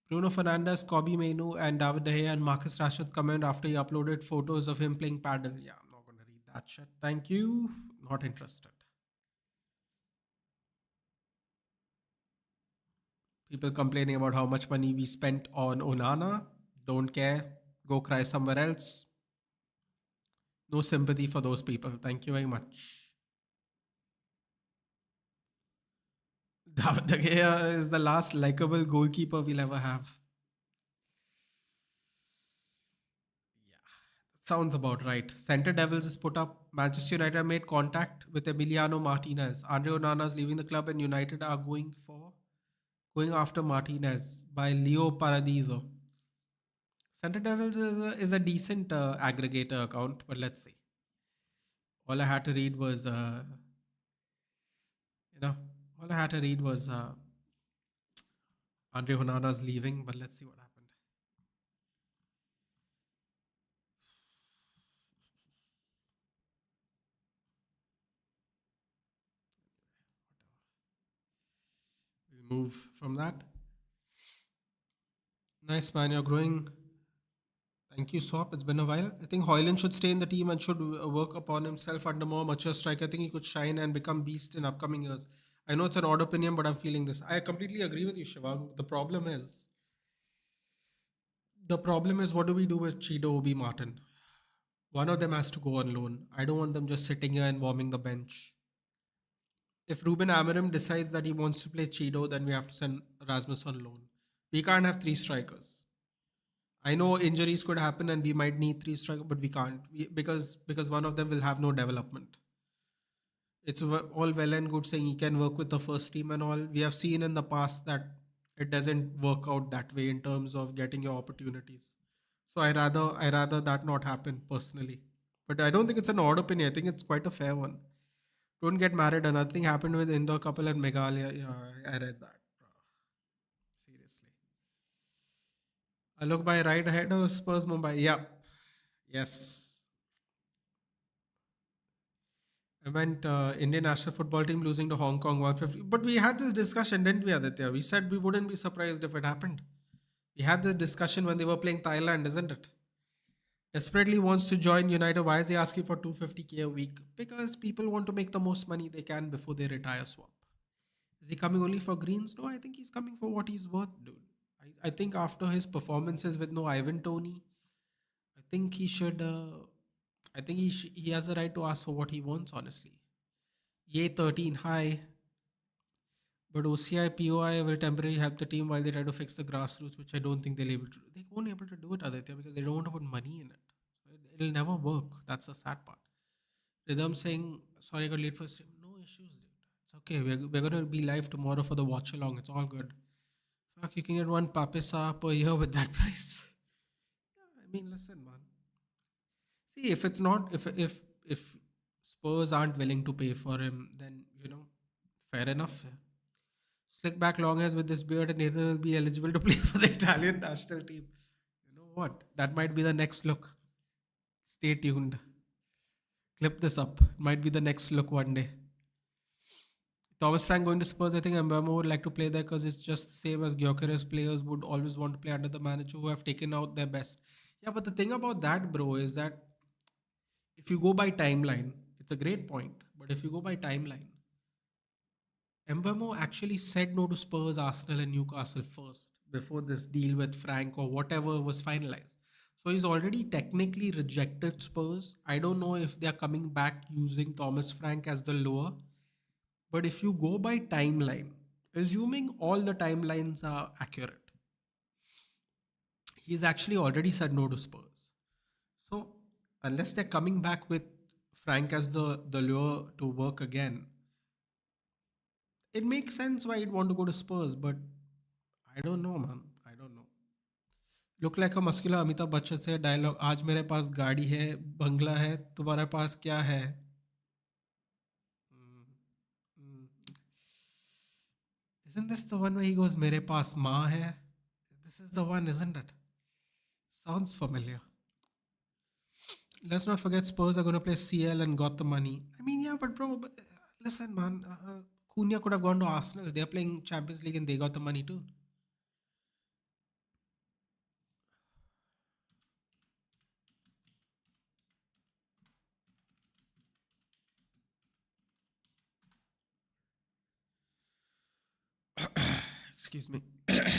Bruno Fernandes, Kobe Mainu, and David De Gea and Marcus Rashford's comment after he uploaded photos of him playing paddle. Yeah, I'm not going to read that shit. Thank you. Not interested. People complaining about how much money we spent on Onana. Don't care. Go cry somewhere else. No sympathy for those people. Thank you very much. David De Gea is the last likable goalkeeper we'll ever have. Sounds about right. Center Devils is put up. Manchester United made contact with Emiliano Martinez. Andre Onana is leaving the club, and United are going after Martinez by Leo Paradiso. Center Devils is a decent aggregator account, but let's see. All I had to read was, you know, all I had to read was Andre Onana's leaving, but let's see what happened. We'll move from that. Nice, man. You're growing. Thank you, Swap. It's been a while. I think Hoyland should stay in the team and should work upon himself under more mature strike. I think he could shine and become beast in upcoming years. I know it's an odd opinion, but I'm feeling this. I completely agree with you, Shivang. The problem is what do we do with Chido Obi Martin? One of them has to go on loan. I don't want them just sitting here and warming the bench. If Ruben Amorim decides that he wants to play Chido, then we have to send Rasmus on loan. We can't have three strikers. I know injuries could happen and we might need three strikers, but we can't because one of them will have no development. It's all well and good saying he can work with the first team and all. We have seen in the past that it doesn't work out that way in terms of getting your opportunities. So I rather that not happen personally. But I don't think it's an odd opinion. I think it's quite a fair one. Don't get married. Another thing happened with Indore couple at Meghalaya. Yeah, I read that. Seriously. I look by right ahead of Spurs Mumbai. Yeah. Yes. I meant Indian national football team losing to Hong Kong 150. But we had this discussion, didn't we, Aditya? We said we wouldn't be surprised if it happened. We had this discussion when they were playing Thailand, isn't it? Desperately wants to join United. Why is he asking for 250K a week? Because people want to make the most money they can before they retire swap. Is he coming only for greens? No, I think he's coming for what he's worth, dude. I think after his performances with no Ivan Tony, I think he should. I think he has the right to ask for what he wants. Honestly, Yay 13 high, but OCI POI will temporarily help the team while they try to fix the grassroots, which I don't think they'll able to do. They won't be able to do it, Aditya, because they don't want to put money in it. It'll never work. That's the sad part. Rhythm saying, sorry, I got late for stream. No issues, dude. It's okay. We're going to be live tomorrow for the watch along. It's all good. Fuck, you can get one papisa per year with that price. Yeah, I mean, listen, man. See, if it's not, if Spurs aren't willing to pay for him, then, fair enough. Slick back long hairs with this beard and Nathan will be eligible to play for the Italian national team. You know what? That might be the next look. Stay tuned. Clip this up. It might be the next look one day. Thomas Frank going to Spurs, I think Mbemo would like to play there because it's just the same as Gyökeres players would always want to play under the manager who have taken out their best. Yeah, but the thing about that, bro, is that if you go by timeline, it's a great point. But if you go by timeline, Mbemo actually said no to Spurs, Arsenal, and Newcastle first before this deal with Frank or whatever was finalized. So he's already technically rejected Spurs. I don't know if they're coming back using Thomas Frank as the lower. But if you go by timeline, assuming all the timelines are accurate, he's actually already said no to Spurs. So unless they're coming back with Frank as the lure to work again, it makes sense why he'd want to go to Spurs. But I don't know, man. I don't know. Look like a muscular Amitabh Bachchan से dialogue आज मेरे पास गाड़ी है बंगला है तुम्हारे पास क्या है. Hmm. Hmm. Isn't this the one where he goes मेरे पास माँ है? This is the one, isn't it? Sounds familiar. Let's not forget Spurs are going to play CL and got the money. I mean, yeah, but bro, listen, man. Cunha could have gone to Arsenal. They're playing Champions League and they got the money too. Excuse me. It's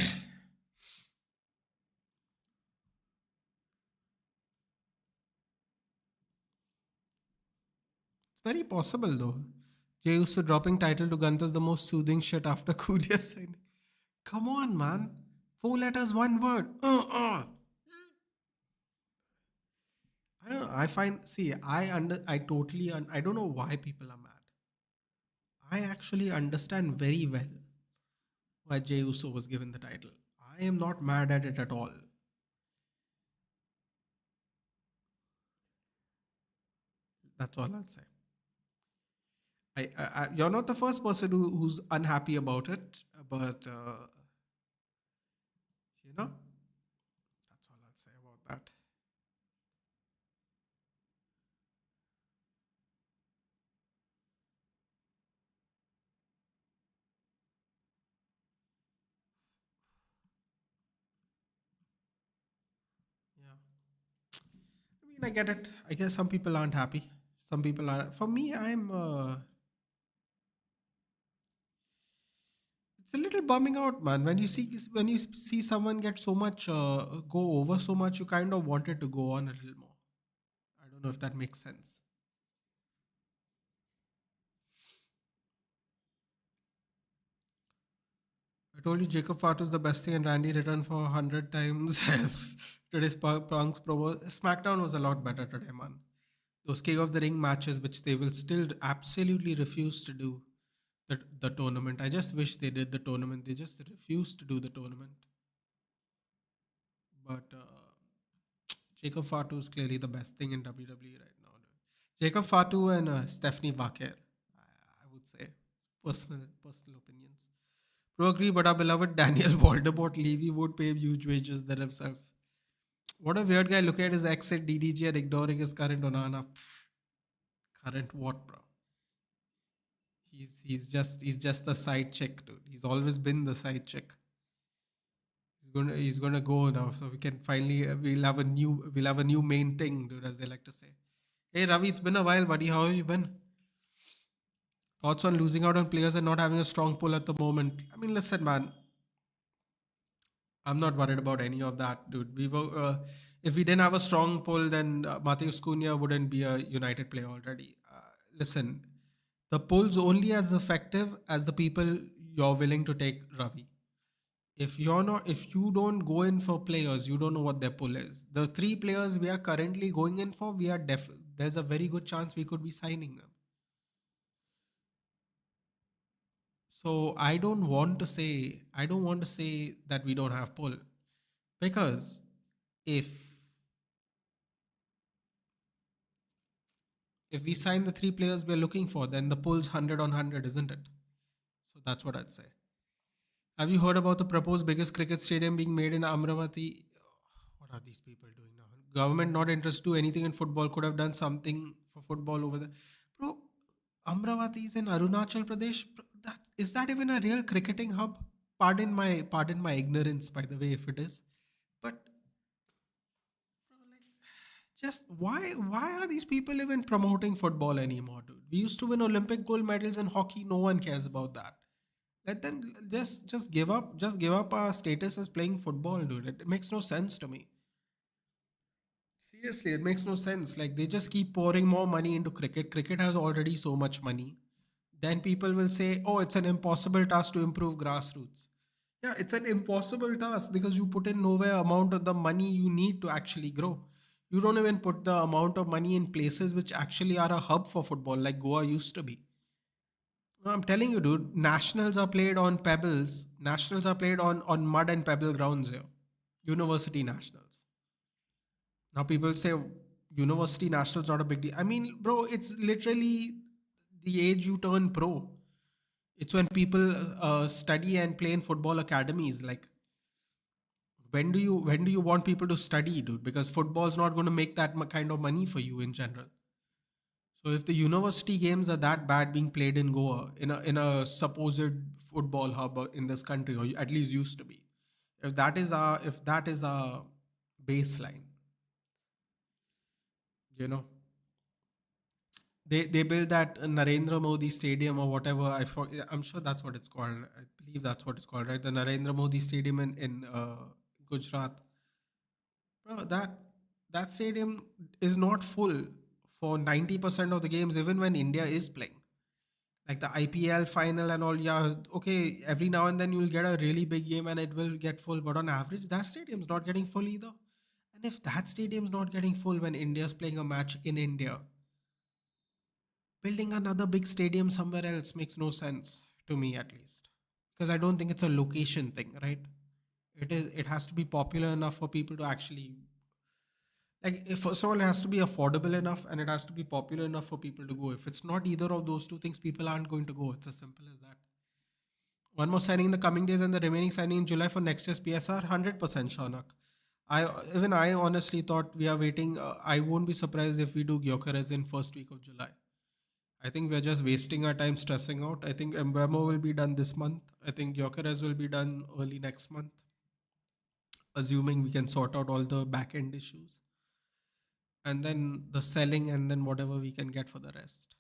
very possible though. Jay used to dropping title to Gunther's the most soothing shit after Cunha signing. Come on, man. Four letters, one word. I don't know. I find. See, I under. I totally. I don't know why people are mad. I actually understand very well why Jey Uso was given the title. I am not mad at it at all. That's all I'll say. You're not the first person who's unhappy about it, but that's all I'll say about that. Yeah, I mean, I get it. I guess some people aren't happy. Some people are. For me, I'm. It's a little bumming out, man. When you see someone get so much go over so much, you kind of want it to go on a little more. I don't know if that makes sense. I told you Jacob Fatu is the best thing, and Randy returned for 100 times helps. Today's Punk's promo SmackDown was a lot better today, man. Those King of the Ring matches, which they will still absolutely refuse to do the tournament. I just wish they did the tournament. They just refuse to do the tournament. But Jacob Fatu is clearly the best thing in WWE right now. Dude. Jacob Fatu and Stephanie Baker, I would say, personal opinions. Pro agree, but our beloved Daniel Voldemort Levy would pay huge wages than himself. What a weird guy. Look at his ex at DDG and ignoring his current Onana. Current what, bro? He's just the side chick, dude. He's always been the side chick. He's gonna go now, so we can finally we'll have a new main thing, dude, as they like to say. Hey Ravi, it's been a while, buddy. How have you been? Thoughts on losing out on players and not having a strong pull at the moment? I mean, listen, man. I'm not worried about any of that, dude. If we didn't have a strong pull, then Mateus Cunha wouldn't be a United player already. Listen, the pull's only as effective as the people you're willing to take, Ravi. If you don't go in for players, you don't know what their pull is. The three players we are currently going in for, there's a very good chance we could be signing them. So I don't want to say that we don't have pull, because if if we sign the three players we're looking for, then the pull's 100 on 100, isn't it? So that's what I'd say. Have you heard about the proposed biggest cricket stadium being made in Amravati? What are these people doing now? Government not interested to anything in football, could have done something for football over there. Bro, Amravati is in Arunachal Pradesh. Bro, is that even a real cricketing hub? Pardon my ignorance, by the way, if it is. But bro, like, just why are these people even promoting football anymore, dude? We used to win Olympic gold medals in hockey. No one cares about that. Let them just give up our status as playing football, dude. It makes no sense to me. Seriously, it makes no sense. Like, they just keep pouring more money into cricket. Cricket has already so much money. Then people will say, "Oh, it's an impossible task to improve grassroots." Yeah, it's an impossible task because you put in nowhere amount of the money you need to actually grow. You don't even put the amount of money in places which actually are a hub for football, like Goa used to be. No, I'm telling you, dude, nationals are played on pebbles. Nationals are played on mud and pebble grounds here. University nationals. Now people say university nationals not a big deal. I mean, bro, it's literally the age you turn pro. It's when people study and play in football academies. Like, when do you want people to study, dude? Because football's not going to make that kind of money for you in general. So if the university games are that bad being played in Goa, in a supposed football hub in this country, or at least used to be, if that is our baseline, you know, they built that Narendra Modi Stadium or whatever. I'm sure that's what it's called. I believe that's what it's called, right? The Narendra Modi Stadium in Gujarat. Bro, that stadium is not full for 90% of the games, even when India is playing. Like the IPL final and all, yeah, okay, every now and then you'll get a really big game and it will get full, but on average, that stadium's not getting full either. And if that stadium's not getting full when India's playing a match in India, building another big stadium somewhere else makes no sense to me, at least. Because I don't think it's a location thing, right? It has to be popular enough for people to actually, like, if first of all, it has to be affordable enough and it has to be popular enough for people to go. If it's not either of those two things, people aren't going to go. It's as simple as that. One more signing in the coming days and the remaining signing in July for next year's PSR, 100% Shaunak. I honestly thought we are waiting. I won't be surprised if we do Gyökeres in first week of July. I think we're just wasting our time stressing out. I think Mbemo will be done this month. I think Gyökeres will be done early next month, assuming we can sort out all the back end issues. And then the selling, and then whatever we can get for the rest.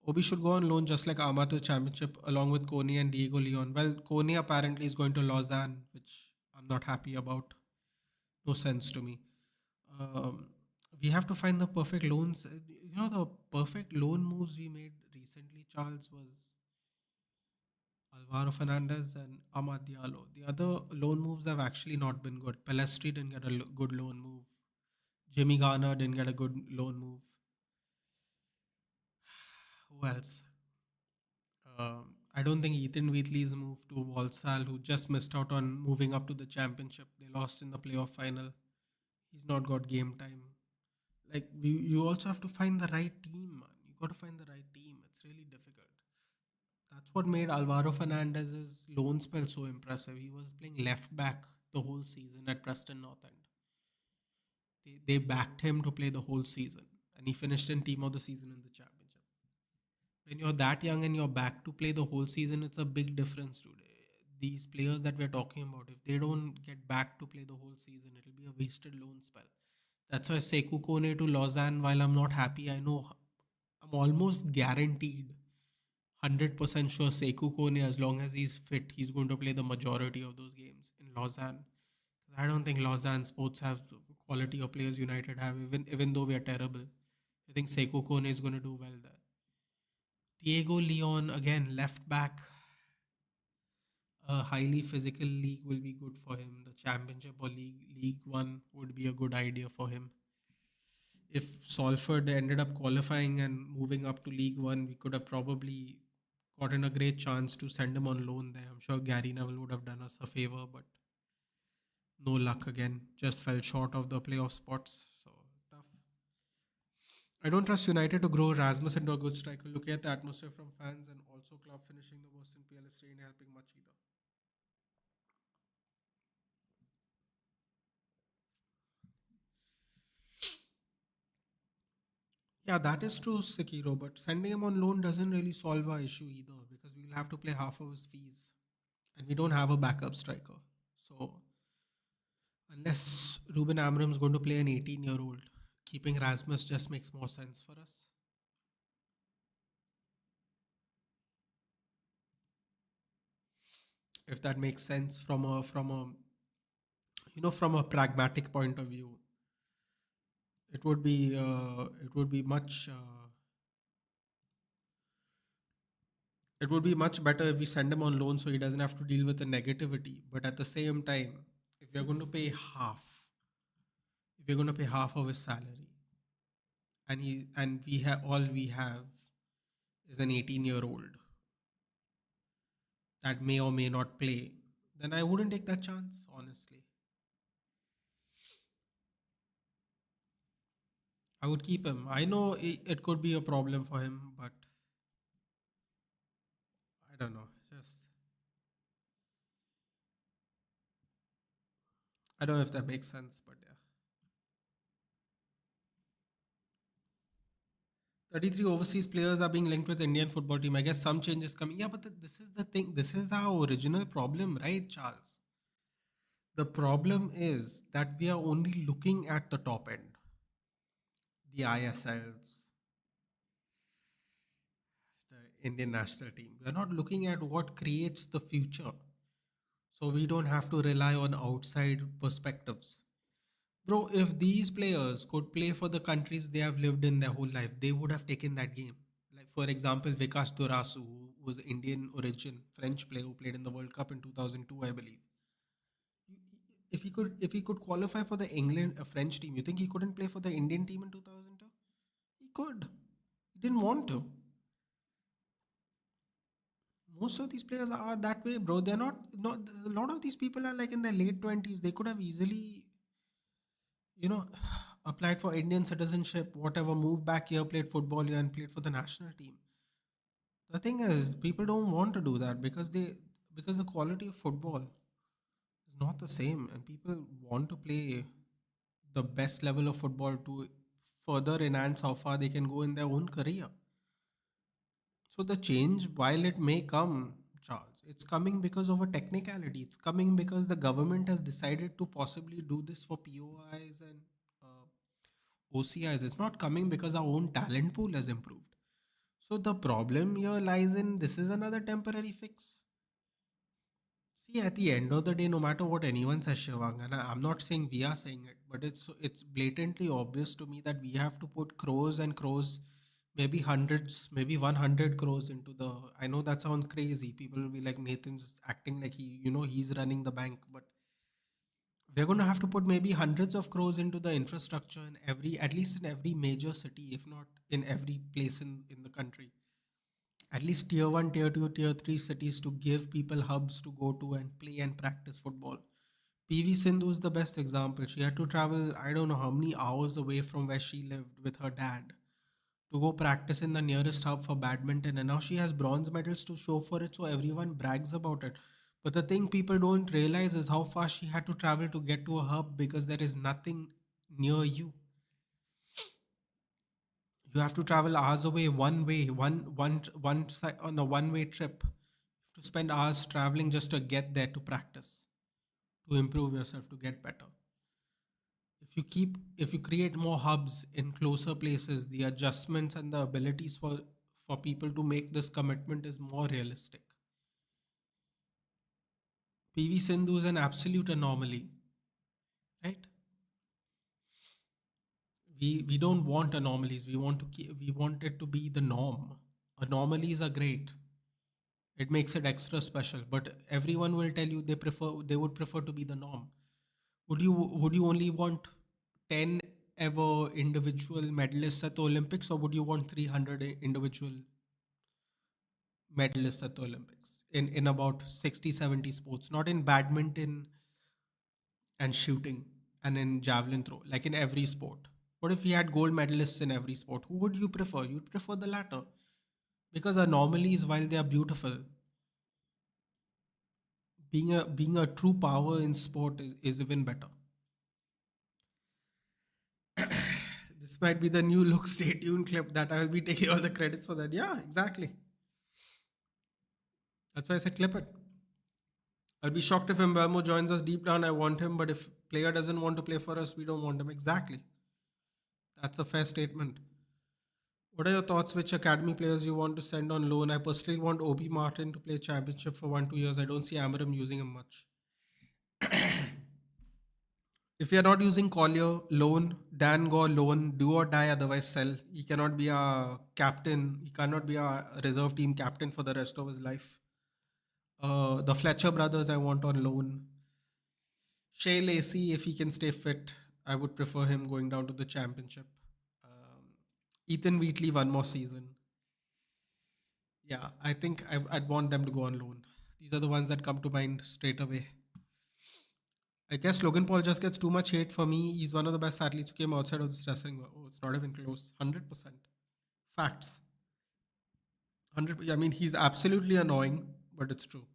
Obi should go on loan just like Arma to Championship along with Kone and Diego Leon. Well, Kone apparently is going to Lausanne, which I'm not happy about. No sense to me. Um, we have to find the perfect loans. You know, the perfect loan moves we made recently, Charles, was Alvaro Fernandez and Amad Diallo. The other loan moves have actually not been good. Pelestri didn't get a good loan move. Jimmy Garner didn't get a good loan move. Who else? I don't think Ethan Wheatley's move to Walsall, who just missed out on moving up to the championship. They lost in the playoff final. He's not got game time. Like, you also have to find the right team, man. You got to find the right team. It's really difficult. That's what made Alvaro Fernandez's loan spell so impressive. He was playing left back the whole season at Preston North End. They backed him to play the whole season, and he finished in team of the season in the championship. When you're that young and you're back to play the whole season, it's a big difference today. these players that we're talking about, if they don't get back to play the whole season, it'll be a wasted loan spell. That's why Sekou Kone to Lausanne, while I'm not happy, I know I'm almost guaranteed 100% sure Sekou Kone, as long as he's fit, he's going to play the majority of those games in Lausanne. I don't think Lausanne sports have the quality of players United have, even though we are terrible. I think Sekou Kone is going to do well there. Diego Leon, again, left back. A highly physical league will be good for him. The Championship or League One would be a good idea for him. If Salford ended up qualifying and moving up to League One, we could have probably gotten a great chance to send him on loan there. I'm sure Gary Neville would have done us a favor, but no luck again. Just fell short of the playoff spots. So tough. I don't trust United to grow Rasmus into a good striker. Looking at the atmosphere from fans and also club finishing the worst in PLS ain't helping much either. Yeah, that is true, Sekiro, but sending him on loan doesn't really solve our issue either because we'll have to play half of his fees and we don't have a backup striker. So, unless Ruben Amram's going to play an 18-year-old, keeping Rasmus just makes more sense for us. If that makes sense from a pragmatic point of view, it would be much it would be much better if we send him on loan so he doesn't have to deal with the negativity. But at the same time, if we're going to pay half, if we're going to pay half of his salary, and we have all we have is an 18-year-old that may or may not play, then I wouldn't take that chance, honestly. I would keep him. I know it could be a problem for him, but I don't know. Just I don't know if that makes sense, but yeah. 33 overseas players are being linked with Indian football team. I guess some changes coming. Yeah, but this is the thing. This is our original problem, right, Charles? The problem is that we are only looking at the top end, the ISLs, the Indian national team. We're not looking at what creates the future. So we don't have to rely on outside perspectives. Bro, if these players could play for the countries they have lived in their whole life, they would have taken that game. Like, for example, Vikas Durasu, who was Indian origin, French player who played in the World Cup in 2002, I believe. If he could qualify for the England French team, you think he couldn't play for the Indian team in 2002? He could. He didn't want to. Most of these players are that way, bro. They're not a lot of these people are like in their late 20s. They could have easily, you know, applied for Indian citizenship, whatever, moved back here, played football here, and played for the national team. The thing is, people don't want to do that because the quality of football is not the same, and people want to play the best level of football to further enhance how far they can go in their own career. So the change, while it may come, Charles, it's coming because of a technicality. It's coming because the government has decided to possibly do this for POIs and OCIs. It's not coming because our own talent pool has improved. So the problem here lies in this is another temporary fix. See, at the end of the day, no matter what anyone says, Shivang, and I'm not saying we are saying it, but it's blatantly obvious to me that we have to put crores and crores, maybe hundreds, maybe 100 crores into the. I know that sounds crazy. People will be like Nathan's acting like he's running the bank, but we're going to have to put maybe hundreds of crores into the infrastructure in every, at least in every major city, if not in every place in the country, at least tier 1, tier 2, tier 3 cities, to give people hubs to go to and play and practice football. PV Sindhu is the best example. She had to travel, I don't know how many hours away from where she lived with her dad to go practice in the nearest hub for badminton, and now she has bronze medals to show for it, so everyone brags about it. But the thing people don't realize is how far she had to travel to get to a hub because there is nothing near you. You have to travel hours away one way, one side on a one way trip. You have to spend hours traveling just to get there to practice, to improve yourself, to get better. If you create more hubs in closer places, the adjustments and the abilities for people to make this commitment is more realistic. PV Sindhu is an absolute anomaly, right? We don't want anomalies. We want it to be the norm. Anomalies are great. It makes it extra special, but everyone will tell you they would prefer to be the norm. Would you only want 10 ever individual medalists at the Olympics, or would you want 300 individual medalists at the Olympics in about 60, 70 sports, not in badminton and shooting and in javelin throw, like in every sport? What if we had gold medalists in every sport? Who would you prefer? You'd prefer the latter, because anomalies, while they are beautiful, being a true power in sport is even better. This might be the new look stay tuned clip that I will be taking all the credits for that. Yeah, exactly. That's why I said clip it. I'll be shocked if Mbamo joins us. Deep down I want him, but if player doesn't want to play for us, we don't want him. Exactly. That's a fair statement. What are your thoughts? Which academy players you want to send on loan? I personally want Obi Martin to play championship for 1 2 years. I don't see Amarim using him much. If we are not using Collier, loan, Dan Gore, loan, do or die, otherwise sell. He cannot be a captain. He cannot be a reserve team captain for the rest of his life. The Fletcher brothers I want on loan. Shea Lacey, if he can stay fit, I would prefer him going down to the championship. Um, Ethan Wheatley, one more season. Yeah, I think I'd want them to go on loan. These are the ones that come to mind straight away. I guess Logan Paul just gets too much hate for me. He's one of the best athletes who came outside of this wrestling world. Oh, it's not even close. 100%. Facts. 100. I mean, he's absolutely annoying, but it's true.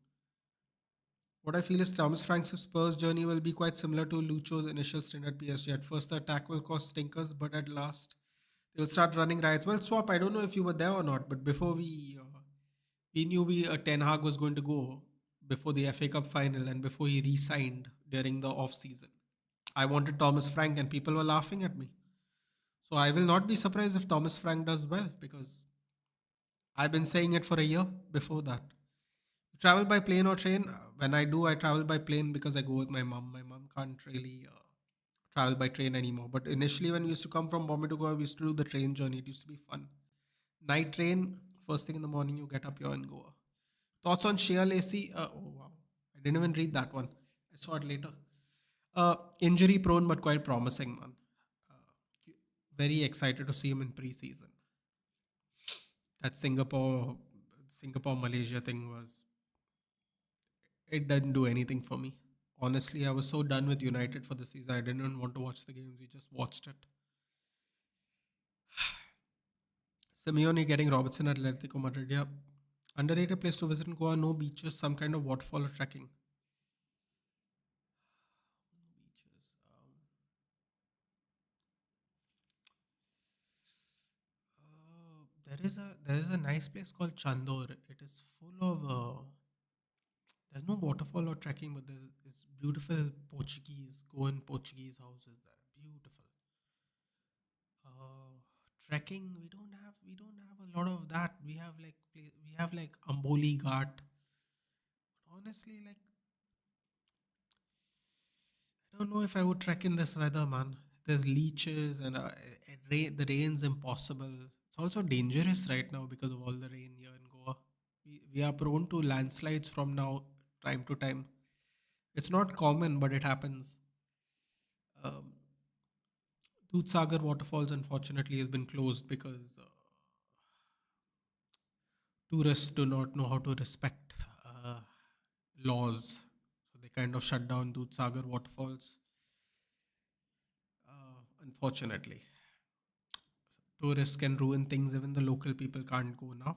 What I feel is Thomas Frank's Spurs journey will be quite similar to Lucho's initial stint at PSG. At first, the attack will cause stinkers, but at last, they will start running riots. Well, Swap, I don't know if you were there or not, but before we knew Ten Hag was going to go before the FA Cup final and before he re-signed during the off season. I wanted Thomas Frank, and people were laughing at me. So I will not be surprised if Thomas Frank does well, because I've been saying it for a year before that. Travel by plane or train? When I do, I travel by plane because I go with my mom. My mom can't really travel by train anymore. But initially, when we used to come from Bombay to Goa, we used to do the train journey. It used to be fun. Night train, first thing in the morning, you get up, you're in Goa. Thoughts on Shea Lacey? Oh, wow. I didn't even read that one. I saw it later. Injury prone, but quite promising, man. Very excited to see him in preseason. That Singapore Malaysia thing was, it didn't do anything for me. Honestly, I was so done with United for the season. I didn't even want to watch the games. We just watched it. Simeone getting Robertson at Atletico Madrid. Yeah. Underrated place to visit in Goa. No beaches, some kind of waterfall or trekking. Beaches. There is a nice place called Chandor. It is full of there's no waterfall or trekking, but there's this beautiful Goan Portuguese houses there. Beautiful. Uh, Trekking, we don't have a lot of that. We have like Amboli Ghat. Honestly, like, I don't know if I would trek in this weather, man. There's leeches and the rain's impossible. It's also dangerous right now because of all the rain here in Goa. We are prone to landslides from now time to time. It's not common, but it happens. Um, Sagar waterfalls, unfortunately, has been closed because tourists do not know how to respect laws. So they kind of shut down Sagar waterfalls. Unfortunately, tourists can ruin things. Even the local people can't go now,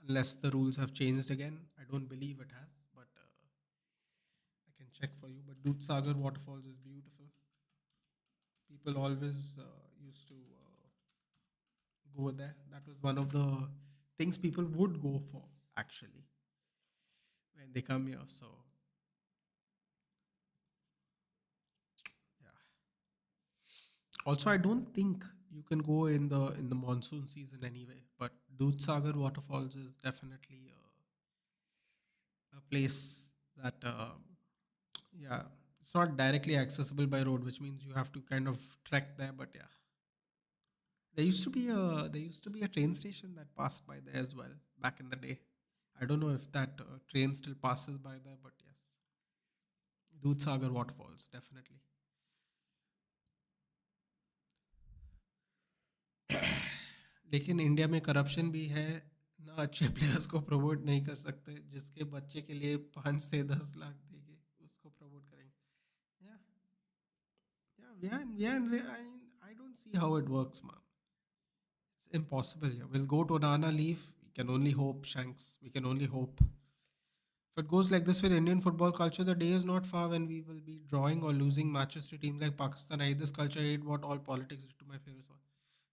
unless the rules have changed again. I don't believe it has, but I can check for you. But Sagar waterfalls is beautiful. People always used to go there. That was one of the things people would go for, actually. when they come here. So yeah. Also, I don't think you can go in the monsoon season anyway. But Sagar waterfalls is definitely a place that yeah, it's not directly accessible by road, which means you have to kind of trek there. But yeah, there used to be a train station that passed by there as well back in the day. I don't know if that train still passes by there, but yes, Sagar waterfalls definitely. लेकिन India में corruption भी है ना, अच्छे players को promote नहीं कर सकते, जिसके बच्चे के लिए 5 से 10 लाख देंगे उसको प्रमोट करेंगे. Yeah, I don't see how it works, man. It's impossible. Yeah. We'll go to Nana leave. We can only hope, Shanks. We can only hope. If it goes like this with Indian football culture, the day is not far when we will be drawing or losing matches to teams like Pakistan. I hate this culture. I hate what all politics did to my favorite sport.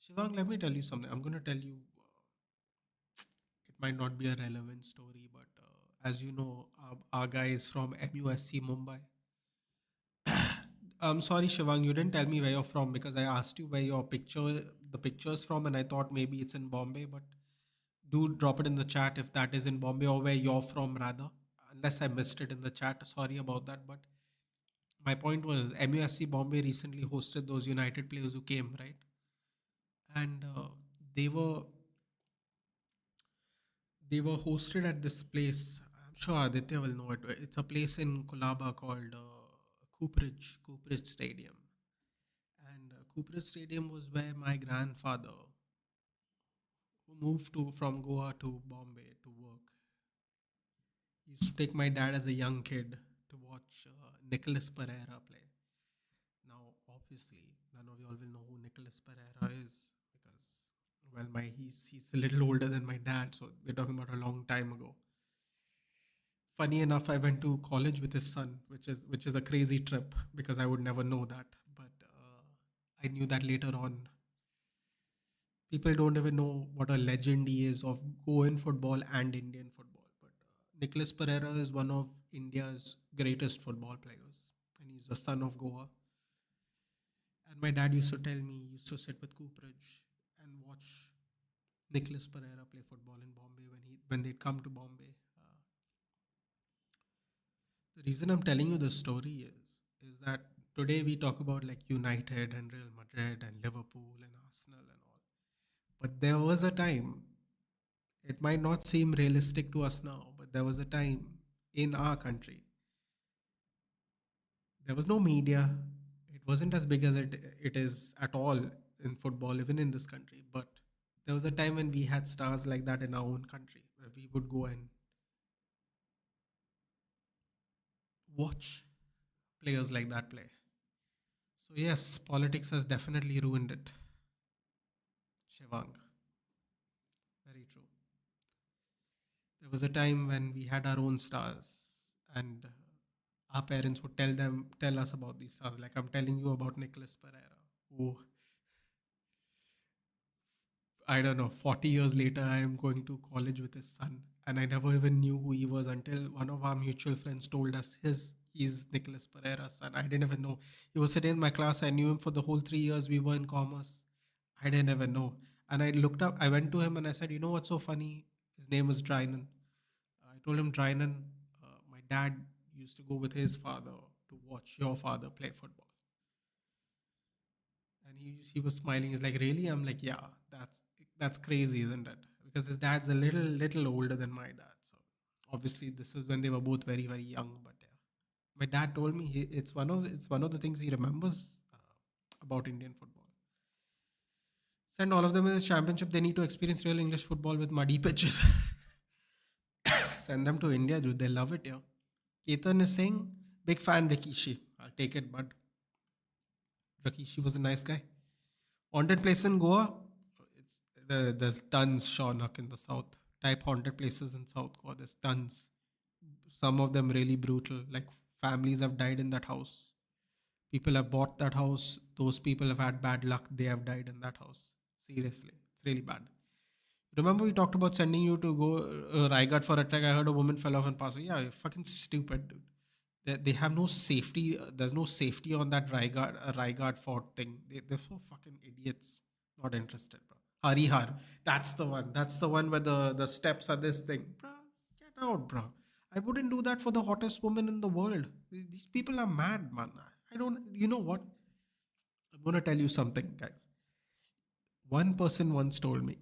Shivang, let me tell you something. I'm going to tell you, it might not be a relevant story, but as you know, our guy is from MUSC Mumbai. I'm sorry, Shivang, you didn't tell me where you're from because I asked you where the pictures from, and I thought maybe it's in Bombay. But do drop it in the chat if that is in Bombay or where you're from, rather. Unless I missed it in the chat, sorry about that. But my point was MUSC Bombay recently hosted those United players who came, right? And they were they were hosted at this place. I'm sure Aditya will know it. It's a place in Kolaba called Cooperage Stadium. And Cooperage Stadium was where my grandfather, who moved to from Goa to Bombay to work, used to take my dad as a young kid to watch Nicholas Pereira play. Now, obviously, none of you all will know who Nicholas Pereira is because, well, my he's a little older than my dad, so we're talking about a long time ago. Funny enough, I went to college with his son, which is a crazy trip because I would never know that, but I knew that later on. People don't even know what a legend he is of Goan football and Indian football. But Nicholas Pereira is one of India's greatest football players, and he's the son of Goa. And my dad used to tell me he used to sit with Cooperage and watch Nicholas Pereira play football in Bombay when they'd come to Bombay. The reason I'm telling you this story is that today we talk about like United and Real Madrid and Liverpool and Arsenal and all. But there was a time, it might not seem realistic to us now, but there was a time in our country, there was no media. It wasn't as big as it is at all in football, even in this country. But there was a time when we had stars like that in our own country, where we would go and watch players like that play. So, yes, politics has definitely ruined it. Shivang. Very true. There was a time when we had our own stars, and our parents would tell us about these stars. Like I'm telling you about Nicholas Pereira, who I don't know, 40 years later, I am going to college with his son. And I never even knew who he was until one of our mutual friends told us he's Nicholas Pereira's son. I didn't even know. He was sitting in my class. I knew him for the whole 3 years we were in commerce. I didn't even know. And I looked up, I went to him and I said, you know what's so funny? His name is Drinan. I told him, Drinan, my dad used to go with his father to watch your father play football. And he was smiling. He's like, really? I'm like, yeah, that's crazy, isn't it? Because his dad's a little older than my dad. So obviously this is when they were both very very young. But yeah, my dad told me it's one of the things he remembers about Indian football. Send all of them in the championship. They need to experience real English football with muddy pitches. Send them to India, dude. They love it, yeah. Ketan is saying, big fan Rikishi. I'll take it, bud. Rikishi was a nice guy. Haunted place in Goa. There's tons, Shaunak, in the south. Type haunted places in South Goa. There's tons. Some of them really brutal. Like families have died in that house. People have bought that house. Those people have had bad luck. They have died in that house. Seriously, it's really bad. Remember we talked about sending you to go Raigad for a trek. I heard a woman fell off and passed away. Yeah, you're fucking stupid, dude. They have no safety. There's no safety on that Raigad fort thing. They're so fucking idiots. Not interested, bro. Harihar. That's the one. That's the one where the steps are this thing. Bro, get out, bro. I wouldn't do that for the hottest woman in the world. These people are mad, man. I don't. You know what? I'm gonna tell you something, guys. One person once told me,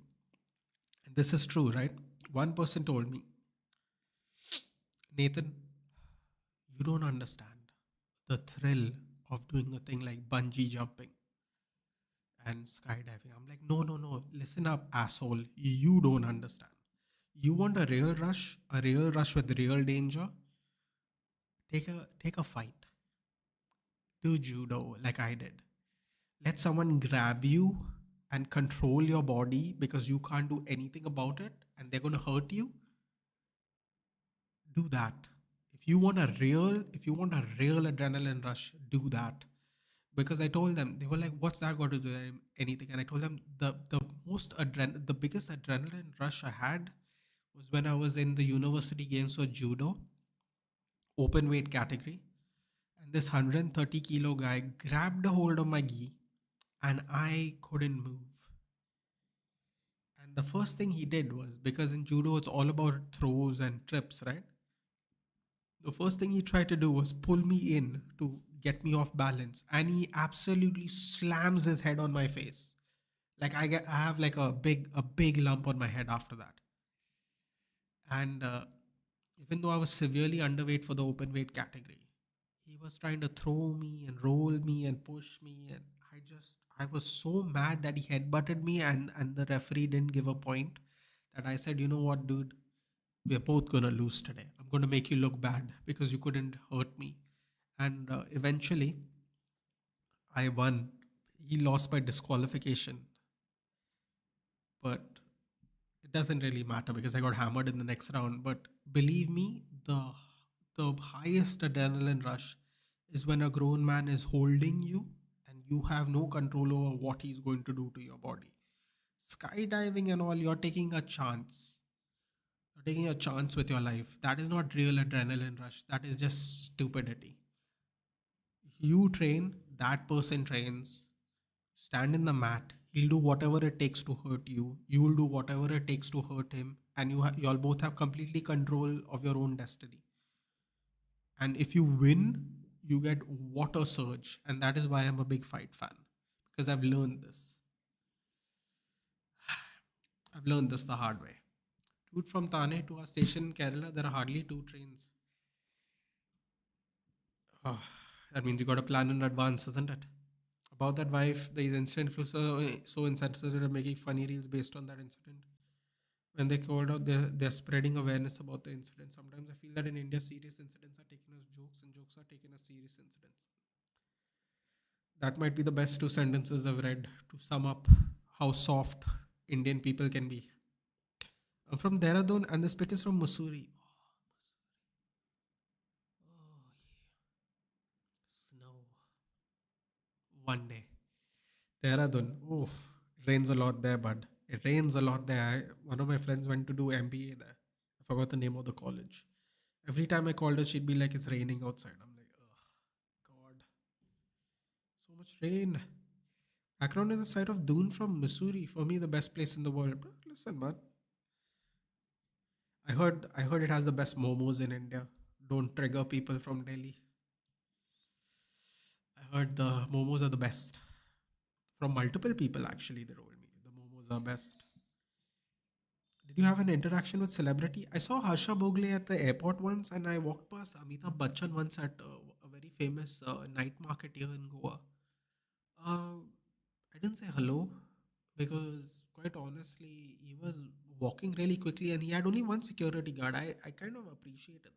and this is true, right? One person told me, Nathan, you don't understand the thrill of doing a thing like bungee jumping and skydiving. I'm like, no, no, no. Listen up, asshole. You don't understand. You want a real rush with real danger? Take a fight. Do judo like I did. Let someone grab you and control your body because you can't do anything about it and they're gonna hurt you. Do that. If you want a real adrenaline rush, do that. Because I told them, they were like, "What's that got to do with anything?" And I told them the biggest adrenaline rush I had was when I was in the university games for judo, open weight category, and this 130 kilo guy grabbed a hold of my gi, and I couldn't move. And the first thing he did was, because in judo it's all about throws and trips, right? The first thing he tried to do was pull me in to get me off balance, and he absolutely slams his head on my face. Like I have like a big lump on my head after that. And even though I was severely underweight for the open weight category, he was trying to throw me and roll me and push me, and I was so mad that he headbutted me, and the referee didn't give a point. That I said, you know what, dude, we're both gonna lose today. I'm gonna make you look bad because you couldn't hurt me. And eventually, I won. He lost by disqualification, but it doesn't really matter because I got hammered in the next round. But believe me, the highest adrenaline rush is when a grown man is holding you and you have no control over what he's going to do to your body. Skydiving and all, you're taking a chance. You're taking a chance with your life. That is not real adrenaline rush. That is just stupidity. You train, that person trains. Stand in the mat. He'll do whatever it takes to hurt you. You will do whatever it takes to hurt him, and you all both have completely control of your own destiny. And if you win, you get water surge, and that is why I'm a big fight fan, because I've learned this. I've learned this the hard way. Dude, from Thane to our station in Kerala, there are hardly two trains. Oh, that means you got to plan in advance, isn't it? About that wife, these instant influencers so insensitive are making funny reels based on that incident. When they called out, they're spreading awareness about the incident. Sometimes I feel that in India, serious incidents are taken as jokes and jokes are taken as serious incidents. That might be the best two sentences I've read to sum up how soft Indian people can be. I'm from Dehradun and this pic is from Mussoorie. Oh, snow. One day. Dehradun. Oh, it rains a lot there, bud. It rains a lot there. One of my friends went to do MBA there. I forgot the name of the college. Every time I called her, she'd be like, "It's raining outside." I'm like, "Oh, God, so much rain." Akron is the site of Dune from Missouri. For me, the best place in the world. But listen, man, I heard it has the best momos in India. Don't trigger people from Delhi. I heard the momos are the best. From multiple people, actually, they told me the momos are best. Did you have an interaction with celebrity? I saw Harsha Bogle at the airport once, and I walked past Amitabh Bachchan once at a very famous night market here in Goa. Uh, I didn't say hello because, quite honestly, he was walking really quickly and he had only one security guard. I kind of appreciated that.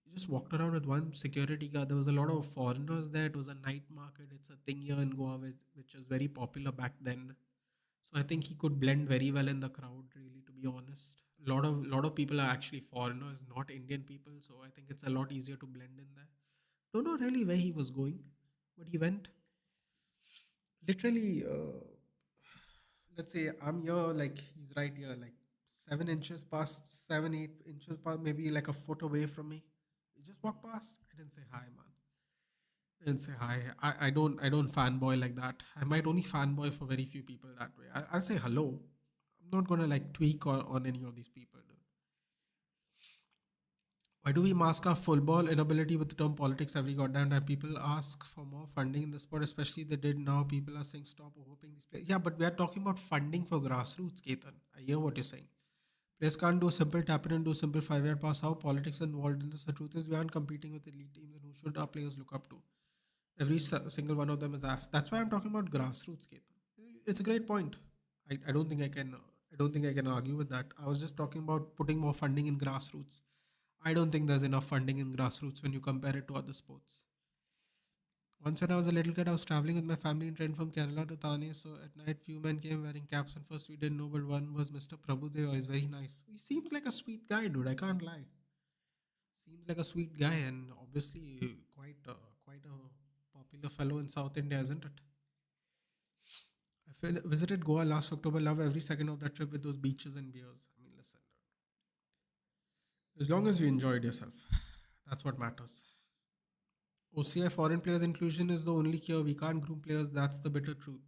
He just walked around with one security guard. There was a lot of foreigners there. It was a night market. It's a thing here in Goa, which was very popular back then. So I think he could blend very well in the crowd, really, to be honest. A lot of people are actually foreigners, not Indian people. So I think it's a lot easier to blend in there. Don't know really where he was going, but he went. Literally, let's say I'm here, like he's right here, like 7 inches past, 7, 8 inches past, maybe like a foot away from me. He just walked past. I didn't say hi, man. I didn't say hi. I don't fanboy like that. I might only fanboy for very few people that way. I'll say hello. I'm not gonna like tweak on any of these people, dude. Why do we mask our football inability with the term politics every goddamn time? People ask for more funding in the sport, especially they did now. People are saying stop overpaying these players. Yeah, but we are talking about funding for grassroots, Ketan. I hear what you're saying. Players can't do a simple tap in and do a simple 5 yard pass. How politics involved in this? The truth is, we aren't competing with elite teams, and who should our players look up to? Every single one of them is asked. That's why I'm talking about grassroots, Ketan. It's a great point. I don't think I can. I don't think I can argue with that. I was just talking about putting more funding in grassroots. I don't think there's enough funding in grassroots when you compare it to other sports. Once when I was a little kid, I was traveling with my family in train from Kerala to Thane. So at night, few men came wearing caps, and first we didn't know, but one was Mr. Prabhudev. He's very nice. He seems like a sweet guy, dude. I can't lie. Seems like a sweet guy, and obviously quite a popular fellow in South India, isn't it? Visited Goa last October. Love every second of that trip with those beaches and beers. I mean, listen, as long as you enjoyed yourself, that's what matters. OCI foreign players inclusion is the only cure. We can't groom players. That's the bitter truth.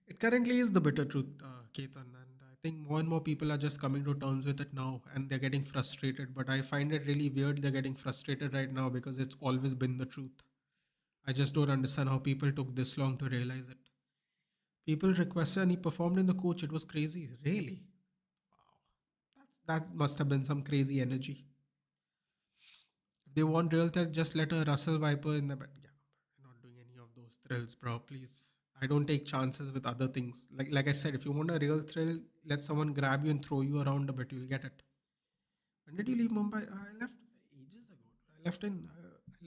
It currently is the bitter truth, Ketan, and I think more and more people are just coming to terms with it now, and they're getting frustrated. But I find it really weird they're getting frustrated right now because it's always been the truth. I just don't understand how people took this long to realize it. People requested and he performed in the coach. It was crazy. Really? Wow. That must have been some crazy energy. If they want real thrill, just let a Russell Viper in the bed. Yeah, I'm not doing any of those thrills, bro. Please. I don't take chances with other things. Like I said, if you want a real thrill, let someone grab you and throw you around a bit. You'll get it. When did you leave Mumbai? I left ages ago. I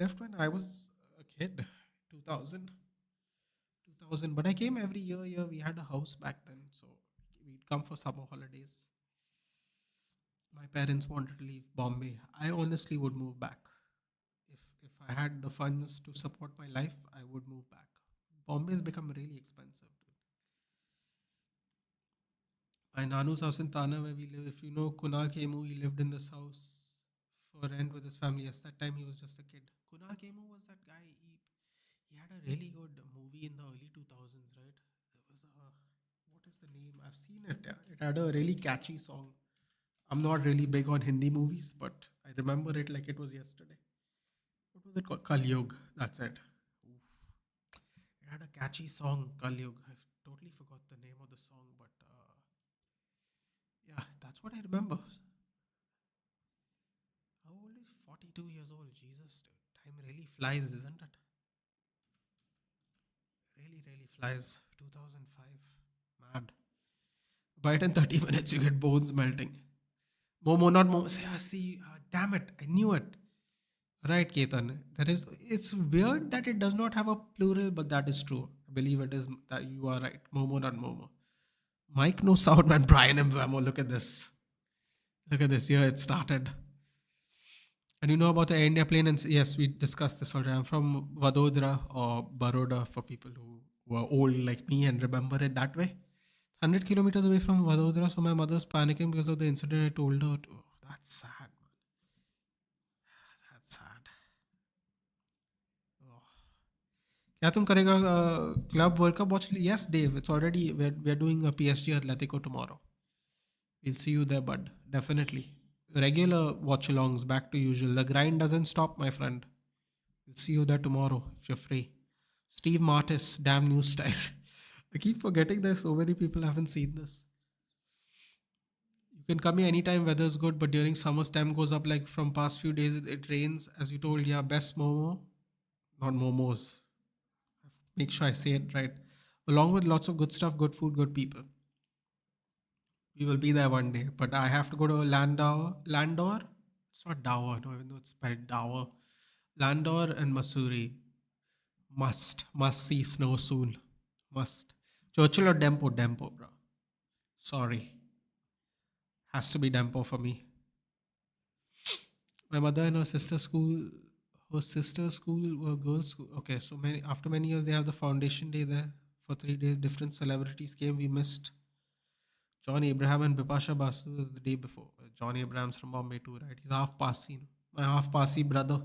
left when I was a kid, 2000. 2000. But I came every year. Year we had a house back then, so we'd come for summer holidays. My parents wanted to leave Bombay. I honestly would move back. If I had the funds to support my life, I would move back. Bombay has become really expensive. My nanu's house in Tana, where we live, if you know Kunal Kemu, he lived in this house for rent with his family. Yes, that time he was just a kid. Kunal Kemu was that guy. He had a really good movie in the early 2000s, right? There was a, what is the name? I've seen it. Yeah. It had a really catchy song. I'm not really big on Hindi movies, but I remember it like it was yesterday. What was it called? Kalyug. That's it. Oof. It had a catchy song, Kalyug. I totally forgot the name of the song, but yeah, that's what I remember. How old is 42 years old? Jesus, dude. Time really flies, isn't it? Really, really flies. 2005. Mad. By it in 30 minutes, you get bones melting. Momo, not Momo. See, damn it. I knew it. Right, Ketan. There is. It's weird that it does not have a plural, but that is true. I believe it is that you are right. Momo, not Momo. Mike no sound man. Brian and Vamo. Look at this. Look at this. Here it started. And you know about the Air India plane? And yes, we discussed this already. I'm from Vadodara or Baroda for people who were old like me and remember it that way. 100 kilometers away from Vadodara, so my mother's panicking because of the incident. I told her, oh, that's sad, man. That's sad. Oh. क्या तुम करेगा club world cup watch yes Dave it's already we are doing PSG Atletico tomorrow. We'll see you there, bud. Definitely. Regular watch alongs, back to usual. The grind doesn't stop, my friend. We'll see you there tomorrow if you're free. Steve Martis, damn news style. I keep forgetting there's so many people haven't seen this. You can come here anytime, weather's good, but during summer, stem goes up like from past few days. It rains, as you told, yeah, best momo, not momos. Make sure I say it right. Along with lots of good stuff, good food, good people. We will be there one day, but I have to go to Landau. Landor? It's not Dower, no, even though it's spelled Dower. Landor and Masuri. Must see snow soon. Must. Churchill or Dempo? Dempo, bro. Sorry. Has to be Dempo for me. My mother and her sister's school were girls' school. Okay, so after many years, they have the foundation day there For 3 days, different celebrities came. We missed John Abraham and Bipasha Basu was the day before. John Abraham's from Bombay too, right? He's half Parsi, my half Parsi brother.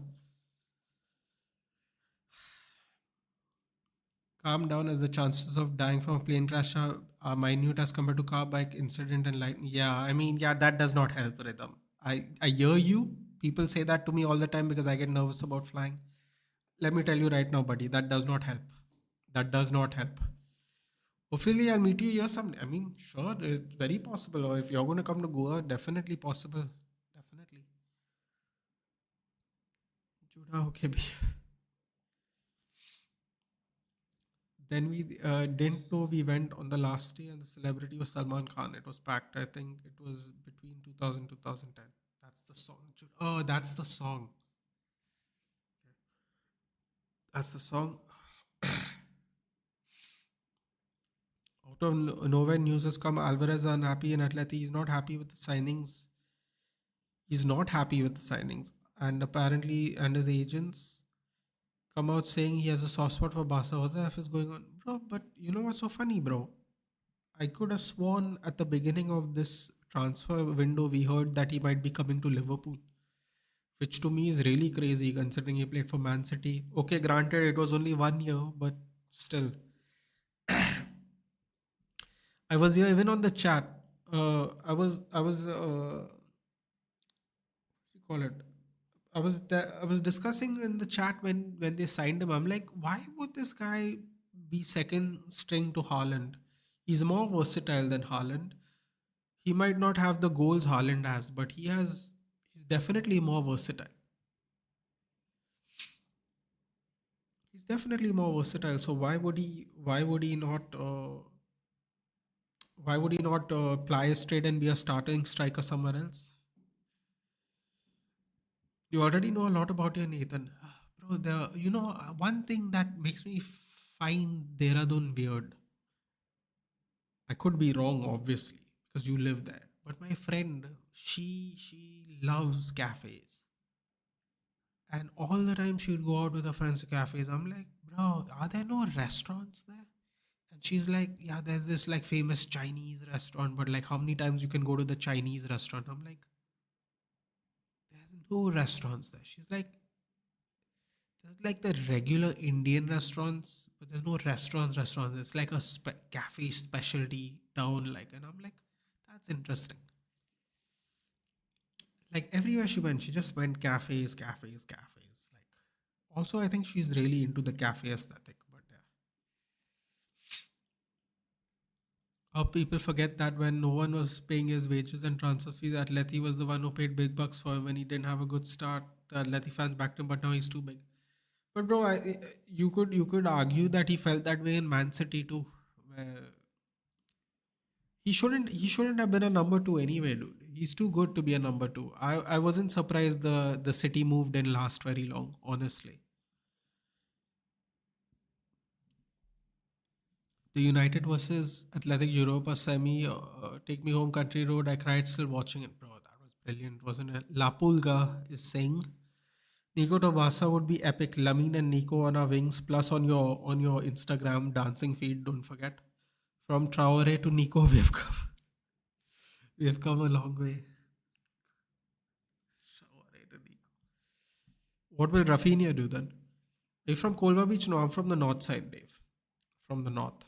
Calm down as the chances of dying from a plane crash are minute as compared to car bike incident and lightning. Yeah, I mean, yeah, that does not help rhythm. I hear you. People say that to me all the time because I get nervous about flying. Let me tell you right now, buddy, that does not help. That does not help. Hopefully, I'll meet you here someday. I mean, sure, it's very possible. Or if you're going to come to Goa, definitely possible. Definitely. Juda, okay. Then we didn't know we went on the last day, and the celebrity was Salman Khan. It was packed. I think it was between 2000 2010. That's the song. Oh, that's the song. That's the song. Out of nowhere, news has come. Alvarez unhappy in Atleti. He's not happy with the signings. He's not happy with the signings, and apparently, and his agents come out saying he has a soft spot for Barca. What the F is going on, bro? But you know what's so funny, bro? I could have sworn at the beginning of this transfer window we heard that he might be coming to Liverpool, which to me is really crazy considering he played for Man City. Okay, granted it was only 1 year, but still. I was here even on the chat. What do you call it? I was discussing in the chat when they signed him. I'm like, why would this guy be second string to Haaland? He's more versatile than Haaland. He might not have the goals Haaland has, but he's definitely more versatile. He's definitely more versatile. So why would he not ply his trade and be a starting striker somewhere else? You already know a lot about your Nathan. Bro, one thing that makes me find Dehradun weird. I could be wrong, obviously, because you live there. But my friend, she loves cafes. And all the time she would go out with her friends to cafes. I'm like, bro, are there no restaurants there? And she's like, yeah, there's this like famous Chinese restaurant, but like how many times you can go to the Chinese restaurant? I'm like, there's no restaurants there. She's like, there's like the regular Indian restaurants, but there's no restaurants. It's like a cafe specialty town, like, and I'm like, that's interesting. Like everywhere she went, she just went cafes. Like, also, I think she's really into the cafe aesthetic. But yeah, how people forget that when no one was paying his wages and transfer fees, Atleti was the one who paid big bucks for him when he didn't have a good start. The Atleti fans backed him, but now he's too big. But bro, you could argue that he felt that way in Man City too. Where he shouldn't have been a number two anyway, dude. He's too good to be a number two. I wasn't surprised the City moved didn't last very long, honestly. The United versus Athletic Europa semi, take me home country road. I cried still watching it, bro. That was brilliant, wasn't it? La Pulga is saying Nico Tabasa would be epic. Lamine and Nico on our wings, plus on your Instagram dancing feed. Don't forget. From Traore to Nico, we have come a long way. Traore to Nico. What will Rafinha do then? Are you from Kolva Beach? No, I'm from the north side, Dave. From the north.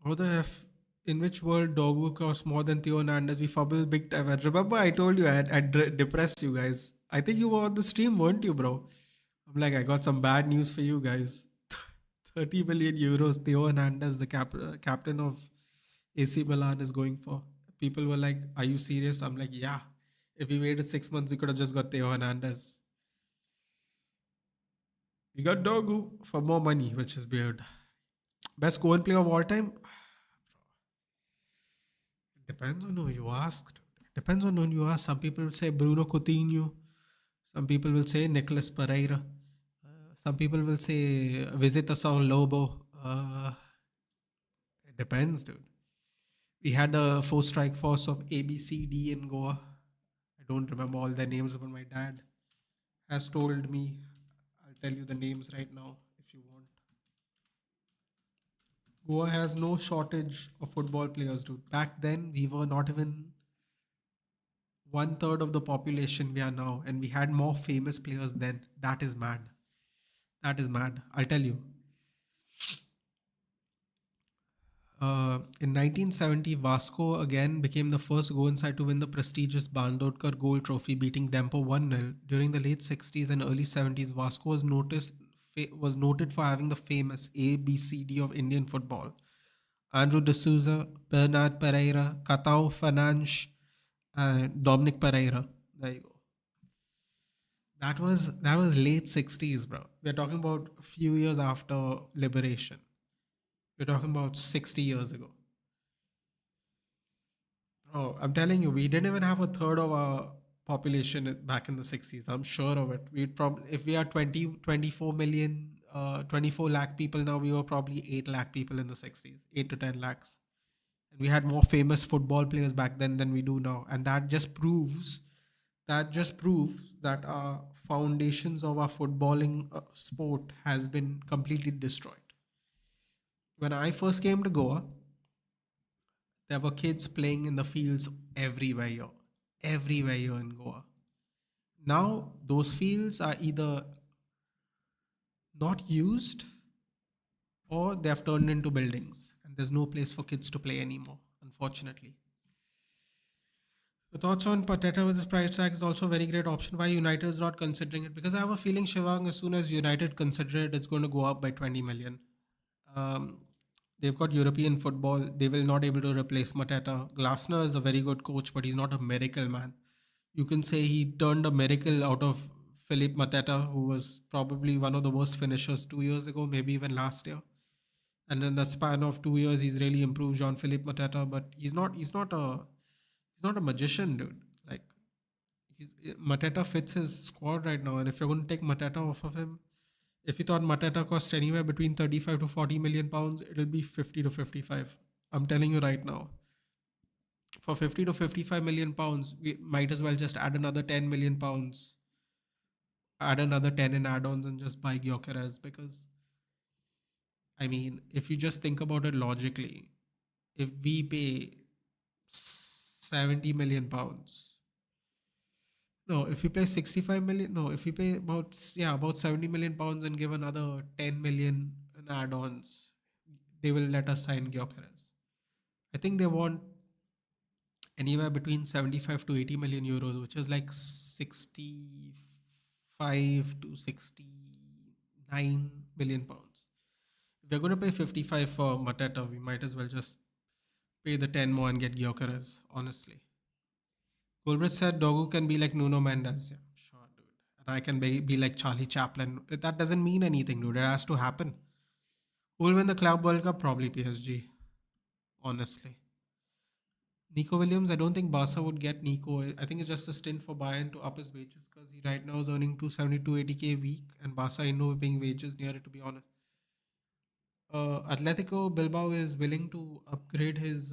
How the F? In which world Dogu costs more than Theo Hernandez? We fumble big time. And remember, I told you I'd depressed you guys. I think you were on the stream, weren't you, bro? I'm like, I got some bad news for you guys. 30 million euros. Theo Hernandez, the captain of AC Milan, is going for. People were like, are you serious? I'm like, yeah. If we waited 6 months, we could have just got Theo Hernandez. We got Dogu for more money, which is weird. Best goal player of all time? Depends on who you ask. Depends on who you ask. Some people will say Bruno Coutinho. Some people will say Nicolas Pereira. Some people will say Visita São Lobo. It depends, dude. We had a four strike force of A, B, C, D in Goa. I don't remember all their names, but my dad has told me. I'll tell you the names right now if you want. Goa has no shortage of football players, dude. Back then, we were not even one third of the population we are now, and we had more famous players then. That is mad. That is mad. I'll tell you. In 1970, Vasco again became the first Goan side to win the prestigious Bandodkar Gold Trophy, beating Dempo 1-0. During the late 60s and early 70s, Vasco was noted for having the famous ABCD of Indian football. Andrew D'Souza, Bernard Pereira, Catao Fernandes, and Dominic Pereira. There you go. That was late 60s, bro. We're talking about a few years after liberation. We're talking about 60 years ago. Oh, I'm telling you, we didn't even have a third of our population back in the 60s. I'm sure of it. We'd probably, if we are 24 million, 24 lakh people now, we were probably 8 lakh people in the 60s, 8 to 10 lakhs. And we had more famous football players back then than we do now. And that just proves that our foundations of our footballing sport has been completely destroyed. When I first came to Goa, there were kids playing in the fields everywhere here in Goa. Now those fields are either not used or they have turned into buildings, and there's no place for kids to play anymore, unfortunately. The thoughts on Pateta versus price tag is also a very great option. Why United is not considering it? Because I have a feeling, Shivang, as soon as United consider it, it's going to go up by 20 million. Um, they've got European football. They will not able to replace Mateta. Glasner is a very good coach, but he's not a miracle man. You can say he turned a miracle out of Philippe Mateta, who was probably one of the worst finishers 2 years ago, maybe even last year. And in the span of 2 years, he's really improved Jean Philippe Mateta. But he's not a magician, dude. Like Mateta fits his squad right now, and if you're going to take Mateta off of him, if you thought Mateta cost anywhere between 35 to 40 million pounds, it'll be 50 to 55. I'm telling you right now. For 50 to 55 million pounds, we might as well just add another 10 million pounds, add another 10 in add-ons and just buy Gyökeres, because I mean, if you just think about it logically, if we pay 70 million pounds, no, if we pay 65 million, no, if we pay about 70 million pounds and give another 10 million in add-ons, they will let us sign Gyökeres. I think they want anywhere between 75 to 80 million euros, which is like 65 to 69 million pounds. If we're going to pay 55 for Mateta, we might as well just pay the 10 more and get Gyökeres, honestly. Gulbrit said Dogu can be like Nuno Mendes. Yeah, sure, dude. And I can be like Charlie Chaplin. That doesn't mean anything, dude. It has to happen. Who will win the Club World Cup? Probably PSG, honestly. Nico Williams, I don't think Barca would get Nico. I think it's just a stint for Bayern to up his wages, because he right now is earning 270 to 80k a week, and Barca ain't no paying wages near it, to be honest. Atletico Bilbao is willing to upgrade his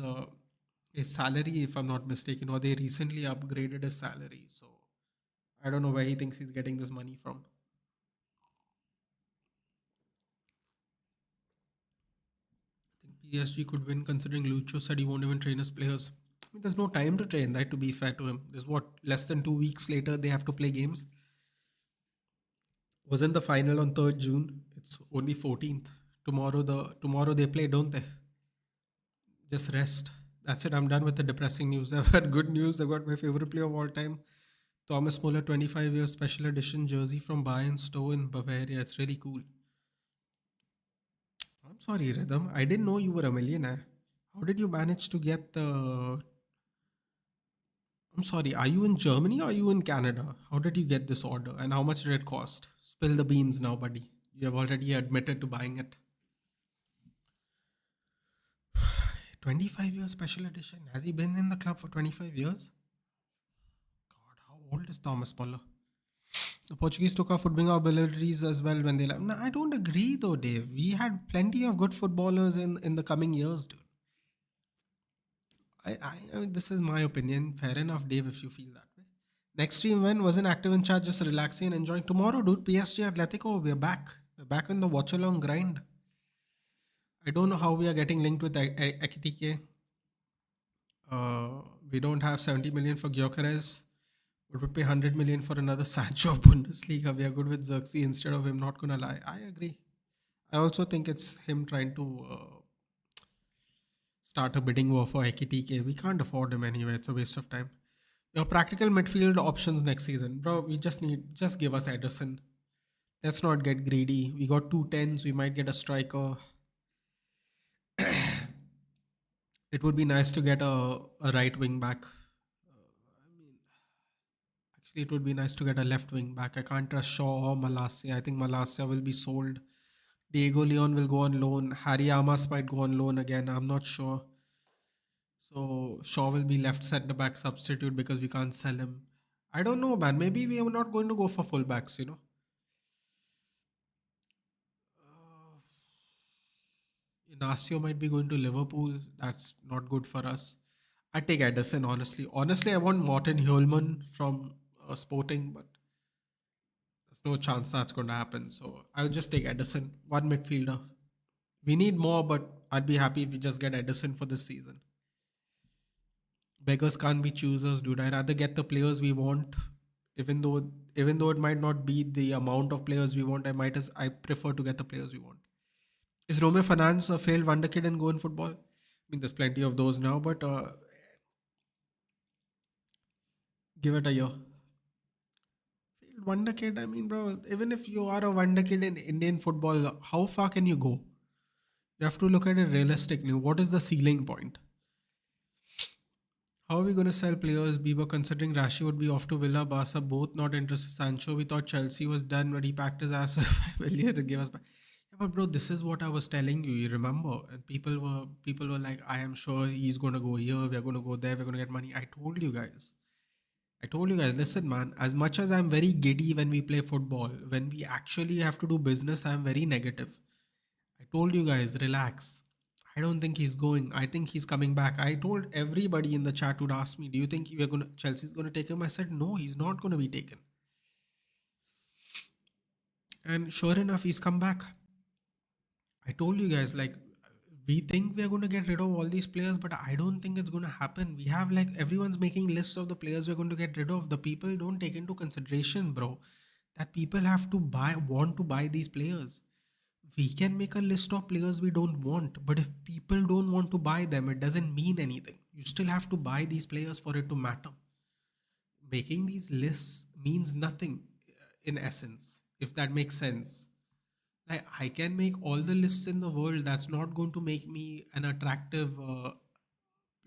salary, if I'm not mistaken, or they recently upgraded his salary. So I don't know where he thinks he's getting this money from. I think PSG could win, considering Lucho said he won't even train his players. I mean, there's no time to train, right? To be fair to him, there's what, less than 2 weeks later they have to play games. Wasn't the final on 3rd June? It's only 14th. Tomorrow they play, don't they? Just rest. That's it. I'm done with the depressing news. I've had good news. I've got my favorite player of all time, Thomas Muller, 25 years special edition jersey from Bayern Stowe in Bavaria. It's really cool. I'm sorry, Rhythm. I didn't know you were a millionaire. How did you manage to get the? I'm sorry. Are you in Germany or are you in Canada? How did you get this order and how much did it cost? Spill the beans now, buddy. You have already admitted to buying it. 25 years special edition. Has he been in the club for 25 years? God, how old is Thomas Muller? The Portuguese took our footballing abilities as well when they left. No, I don't agree though, Dave. We had plenty of good footballers in the coming years, dude. I mean, this is my opinion. Fair enough, Dave, if you feel that way. Next stream when wasn't active in chat, just relaxing and enjoying. Tomorrow, dude, PSG Atletico, we're back. We're back in the watch along grind. I don't know how we are getting linked with Ekitike. We don't have 70 million for Gyökeres. We would pay 100 million for another Sancho of Bundesliga. We are good with Xerxes instead of him. Not gonna lie, I agree. I also think it's him trying to start a bidding war for Ekitike. We can't afford him anyway. It's a waste of time. Your practical midfield options next season, bro. We just give us Ederson. Let's not get greedy. We got two tens. We might get a striker. It would be nice to get a right wing back. Actually, it would be nice to get a left wing back. I can't trust Shaw or Malasia. I think Malasia will be sold. Diego Leon will go on loan. Harry Amas might go on loan again. I'm not sure. So Shaw will be left centre back substitute because we can't sell him. I don't know, man. Maybe we are not going to go for fullbacks. Inacio might be going to Liverpool. That's not good for us. I take Ederson, honestly. Honestly, I want Morten Hjulman from Sporting, but there's no chance that's going to happen. So I would just take Ederson, one midfielder. We need more, but I'd be happy if we just get Ederson for this season. Beggars can't be choosers, dude. I'd rather get the players we want, even though even though it might not be the amount of players we want. I prefer to get the players we want. Is Rome Finance a failed wonder kid in Go in football? I mean, there's plenty of those now, but give it a year. Failed wonder kid. I mean, bro, even if you are a wonder kid in Indian football, how far can you go? You have to look at it realistically. What is the ceiling point? How are we going to sell players? We were considering Rashi would be off to Villa, Barca, both not interested. Sancho, we thought Chelsea was done, but he packed his ass with 5 million to give us back. Yeah, but bro, this is what I was telling you. You remember? And people were like, I am sure he's going to go here. We're going to go there. We're going to get money. I told you guys. I told you guys. Listen, man. As much as I'm very giddy when we play football, when we actually have to do business, I'm very negative. I told you guys, relax. I don't think he's going. I think he's coming back. I told everybody in the chat who'd asked me, "Do you think we're gonna Chelsea's gonna take him?" I said, "No, he's not gonna be taken." And sure enough, he's come back. I told you guys, like, we think we're gonna get rid of all these players, but I don't think it's gonna happen. We have like everyone's making lists of the players we're going to get rid of. The people don't take into consideration, bro, that people have to want to buy these players. We can make a list of players we don't want, but if people don't want to buy them, it doesn't mean anything. You still have to buy these players for it to matter. Making these lists means nothing in essence, if that makes sense. Like, I can make all the lists in the world. That's not going to make me an attractive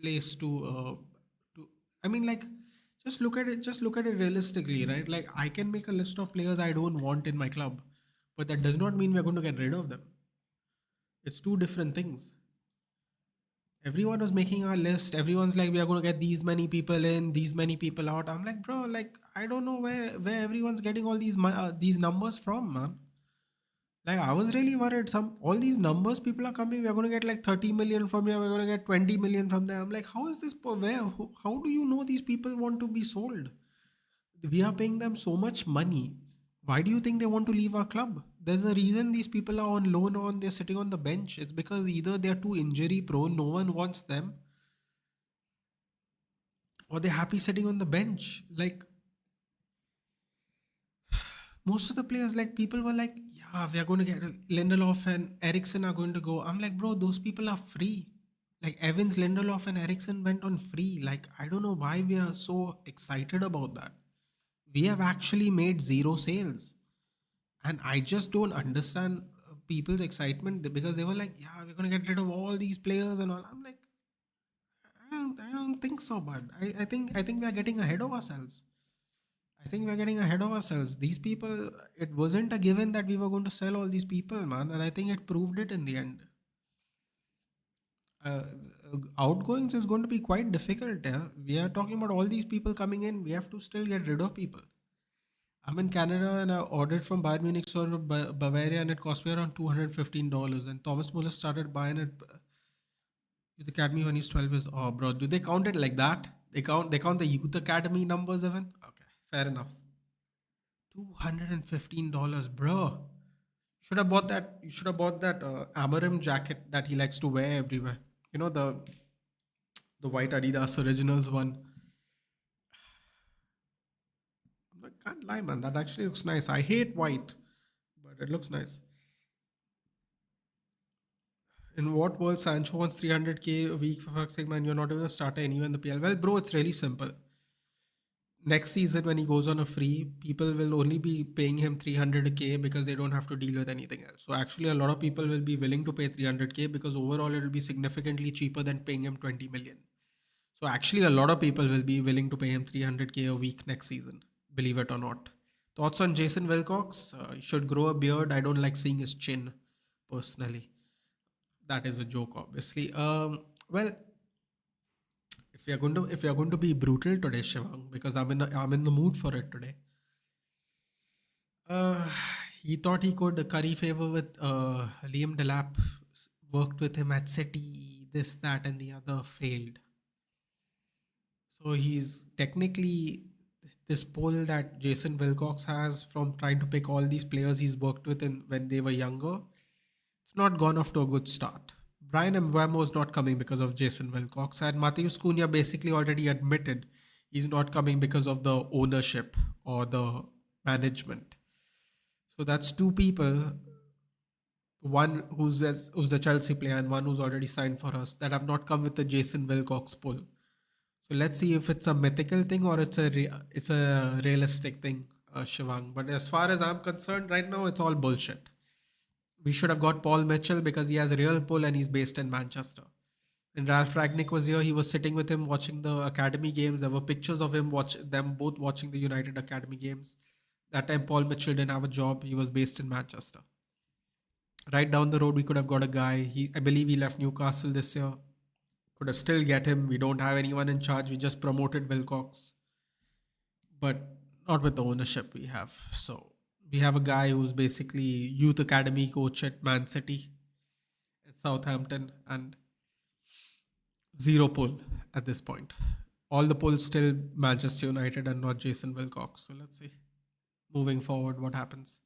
place to. I mean, like, just look at it. Just look at it realistically, right? Like, I can make a list of players I don't want in my club, but that does not mean we're going to get rid of them. It's two different things. Everyone was making our list. Everyone's like, we are going to get these many people in, these many people out. I'm like, bro, like, I don't know where everyone's getting all these numbers from, man. Like, I was really worried. All these numbers people are coming. We are going to get like 30 million from here. We're going to get 20 million from there. I'm like, how is this? How do you know these people want to be sold? We are paying them so much money. Why do you think they want to leave our club? There's a reason these people are on loan or they're sitting on the bench. It's because either they're too injury prone, no one wants them, or they're happy sitting on the bench. Like, most of the players, like, people were like, yeah, we are going to get Lindelof and Ericsson are going to go. I'm like, bro, those people are free. Like, Evans, Lindelof, and Ericsson went on free. Like, I don't know why we are so excited about that. We have actually made zero sales. And I just don't understand people's excitement because they were like, yeah, we're going to get rid of all these players and all. I'm like, I don't think so, bud. I think we are getting ahead of ourselves. I think we're getting ahead of ourselves. These people, it wasn't a given that we were going to sell all these people, man. And I think it proved it in the end. Uh, Outgoings is going to be quite difficult. Yeah? We are talking about all these people coming in. We have to still get rid of people. I'm in Canada and I ordered from Bayern Munich store to Bavaria and it cost me around $215. And Thomas Muller started buying it with Academy when he's 12 years. Oh, bro, do they count it like that? They count the Youth Academy numbers even? Okay, fair enough. $215, bro. Should have bought that. You should have bought that Amarim jacket that he likes to wear everywhere. You know the white Adidas Originals one. I can't lie, man. That actually looks nice. I hate white, but it looks nice. In what world Sancho wants 300k a week for fuck's sake, man? You're not even a starter anywhere in the PL. Well, bro, it's really simple. Next season, when he goes on a free, people will only be paying him 300k because they don't have to deal with anything else. So actually, a lot of people will be willing to pay 300k because overall it will be significantly cheaper than paying him 20 million. So actually, a lot of people will be willing to pay him 300k a week next season, believe it or not. Thoughts on Jason Wilcox? He should grow a beard. I don't like seeing his chin, personally. That is a joke, obviously. Well, if we are going to be brutal today, Shivang, because I'm in the mood for it today. Uh, he thought he could curry favor with Liam Delap. Worked with him at City. This, that, and the other failed. So he's technically this poll that Jason Wilcox has from trying to pick all these players he's worked with when they were younger. It's not gone off to a good start. Brian Mbeumo is not coming because of Jason Wilcox, and Matheus Cunha basically already admitted he's not coming because of the ownership or the management. So that's two people, one who's a Chelsea player and one who's already signed for us, that have not come with the Jason Wilcox pull. So let's see if it's a mythical thing or it's a realistic thing, Shivang. But as far as I'm concerned, right now it's all bullshit. We should have got Paul Mitchell because he has a real pull and he's based in Manchester. When Ralph Ragnick was here, he was sitting with him watching the academy games. There were pictures of him watch them both watching the United academy games. That time Paul Mitchell didn't have a job. He was based in Manchester. Right down the road, we could have got a guy. I believe he left Newcastle this year. Could have still get him. We don't have anyone in charge. We just promoted Wilcox, but not with the ownership we have. So we have a guy who's basically youth academy coach at Man City, at Southampton, and zero pull at this point. All the polls still Manchester United and not Jason Wilcox. So let's see moving forward what happens.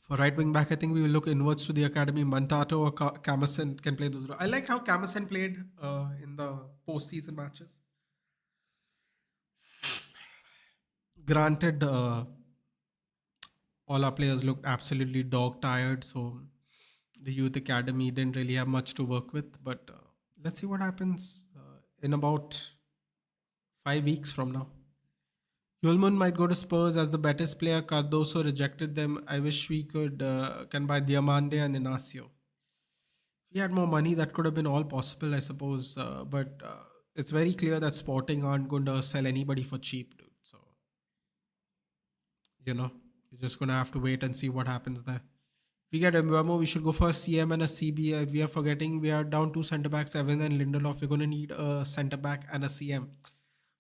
For right wing back, I think we will look inwards to the academy. Mantato or Camason can play those roles. I liked how Camason played in the postseason matches. Granted, all our players looked absolutely dog tired, so the youth academy didn't really have much to work with. But let's see what happens in about 5 weeks from now. Yulman might go to Spurs as the best player. Cardoso rejected them. I wish we could can buy Diamande and Inacio. If we had more money, that could have been all possible, I suppose. But it's very clear that Sporting aren't going to sell anybody for cheap, dude. So you know, you're just gonna have to wait and see what happens there. If we get Mbeumo, we should go for a CM and a CB. We are forgetting we are down two centre backs, Evan and Lindelof. We're gonna need a centre back and a CM.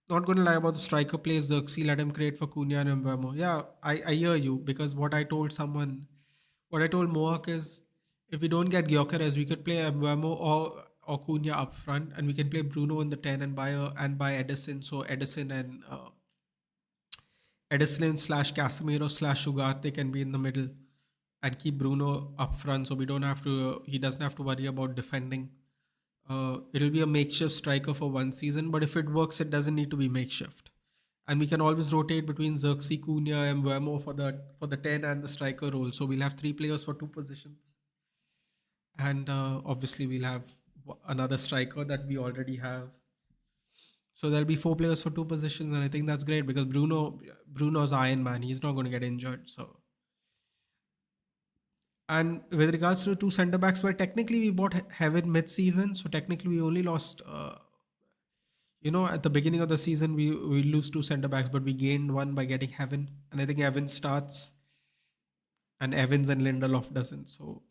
Not gonna lie about the striker plays Xerxes, let him create for Cunha and Mbeumo. Yeah, I hear you because what I told Mohawk is if we don't get Gyökeres, we could play Mbeumo or Cunha up front, and we can play Bruno in the 10 and buy Edison. So Edison slash Casemiro slash Ugarte can be in the middle and keep Bruno up front, so we don't have to. He doesn't have to worry about defending. It'll be a makeshift striker for one season, but if it works, it doesn't need to be makeshift. And we can always rotate between Xerxes, Cunha, and Mbeumo for the 10 and the striker role. So we'll have three players for two positions, and obviously we'll have another striker that we already have. So there'll be four players for two positions, and I think that's great because Bruno's Iron Man. He's not going to get injured. So, and with regards to two centre backs, well, technically we bought Heaven mid-season, so technically we only lost. At the beginning of the season we lose two centre backs, but we gained one by getting Heaven, and I think Evans starts, and Evans and Lindelof doesn't. So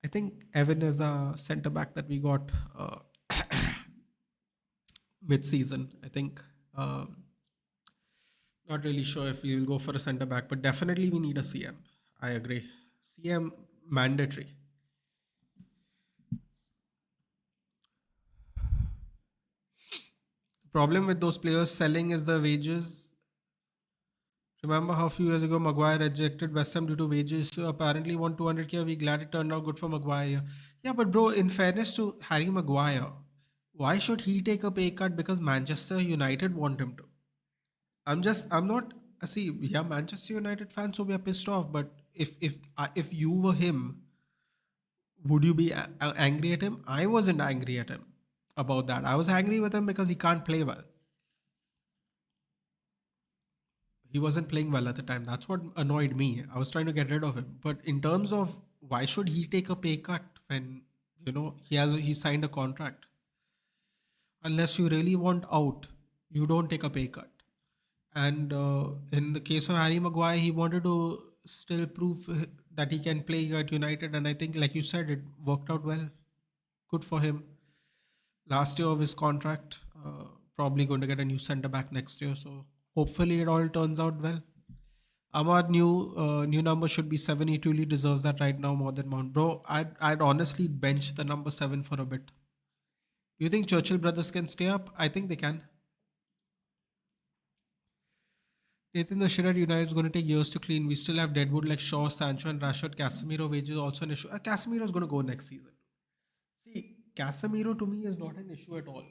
I think Evan is a centre back that we got mid-season. I think. Not really sure if we will go for a centre back, but definitely we need a CM. I agree. CM mandatory. The problem with those players selling is the wages. Remember how a few years ago Maguire rejected West Ham due to wages? So apparently won 200K. We glad it turned out good for Maguire. Yeah, but bro, in fairness to Harry Maguire, why should he take a pay cut because Manchester United want him to? I'm not. See, yeah, Manchester United fans will be pissed off. But if you were him, would you be angry at him? I wasn't angry at him about that. I was angry with him because he can't play well. He wasn't playing well at the time. That's what annoyed me. I was trying to get rid of him. But in terms of why should he take a pay cut when he signed a contract? Unless you really want out, you don't take a pay cut. And in the case of Harry Maguire, he wanted to still prove that he can play at United, and I think, like you said, it worked out well. Good for him. Last year of his contract, probably going to get a new centre back next year. So hopefully it all turns out well. Ahmad new number should be seven. He truly deserves that right now more than Mount. Bro, I'd honestly bench the number seven for a bit. Do you think Churchill brothers can stay up? I think they can. Nathan, the shit at United is going to take years to clean. We still have Deadwood like Shaw, Sancho, and Rashford. Casemiro wages also an issue. Casemiro is going to go next season. See, Casemiro to me is not an issue at all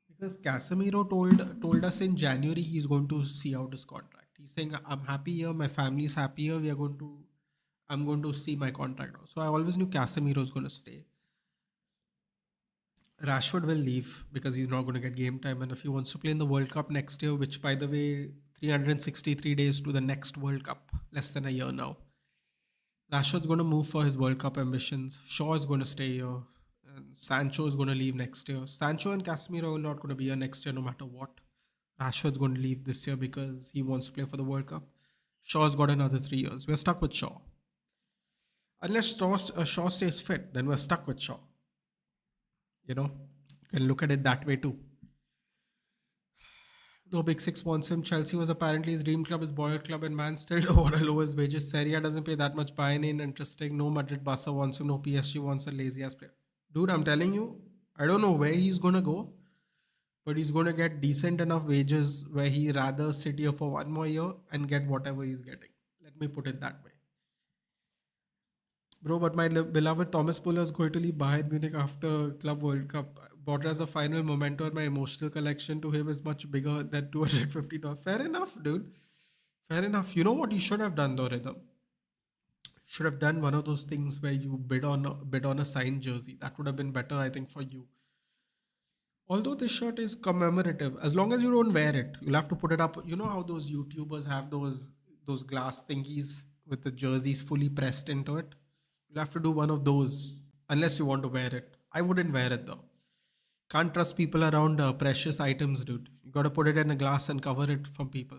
because Casemiro told us in January he's going to see out his contract. He's saying, "I'm happy here. My family is happy here. I'm going to see my contract out." So I always knew Casemiro is going to stay. Rashford will leave because he's not going to get game time. And if he wants to play in the World Cup next year, which by the way, 363 days to the next World Cup, less than a year now. Rashford's going to move for his World Cup ambitions. Shaw is going to stay here. And Sancho is going to leave next year. Sancho and Casemiro are not going to be here next year no matter what. Rashford's going to leave this year because he wants to play for the World Cup. Shaw's got another 3 years. We're stuck with Shaw. Unless Shaw stays fit, then we're stuck with Shaw. You can look at it that way too. No Big Six wants him. Chelsea was apparently his dream club, his boyhood club, and man still don't want to lower his wages. Serie A doesn't pay that much. Bayern ain't interesting. No Madrid Barca wants him. No PSG wants a lazy ass player. Dude, I'm telling you, I don't know where he's gonna go, but he's gonna get decent enough wages where he rather sit here for one more year and get whatever he's getting. Let me put it that way. Bro, but my beloved Thomas Muller is going to leave Bayern Munich after Club World Cup. Bought as a final memento, and my emotional collection to him is much bigger than $250. Fair enough, dude. Fair enough. You know what you should have done though, Rhythm? Should have done one of those things where you bid on a signed jersey. That would have been better, I think, for you. Although this shirt is commemorative, as long as you don't wear it, you'll have to put it up. You know how those YouTubers have those glass thingies with the jerseys fully pressed into it? You'll have to do one of those unless you want to wear it. I wouldn't wear it though. Can't trust people around precious items, dude. You gotta put it in a glass and cover it from people.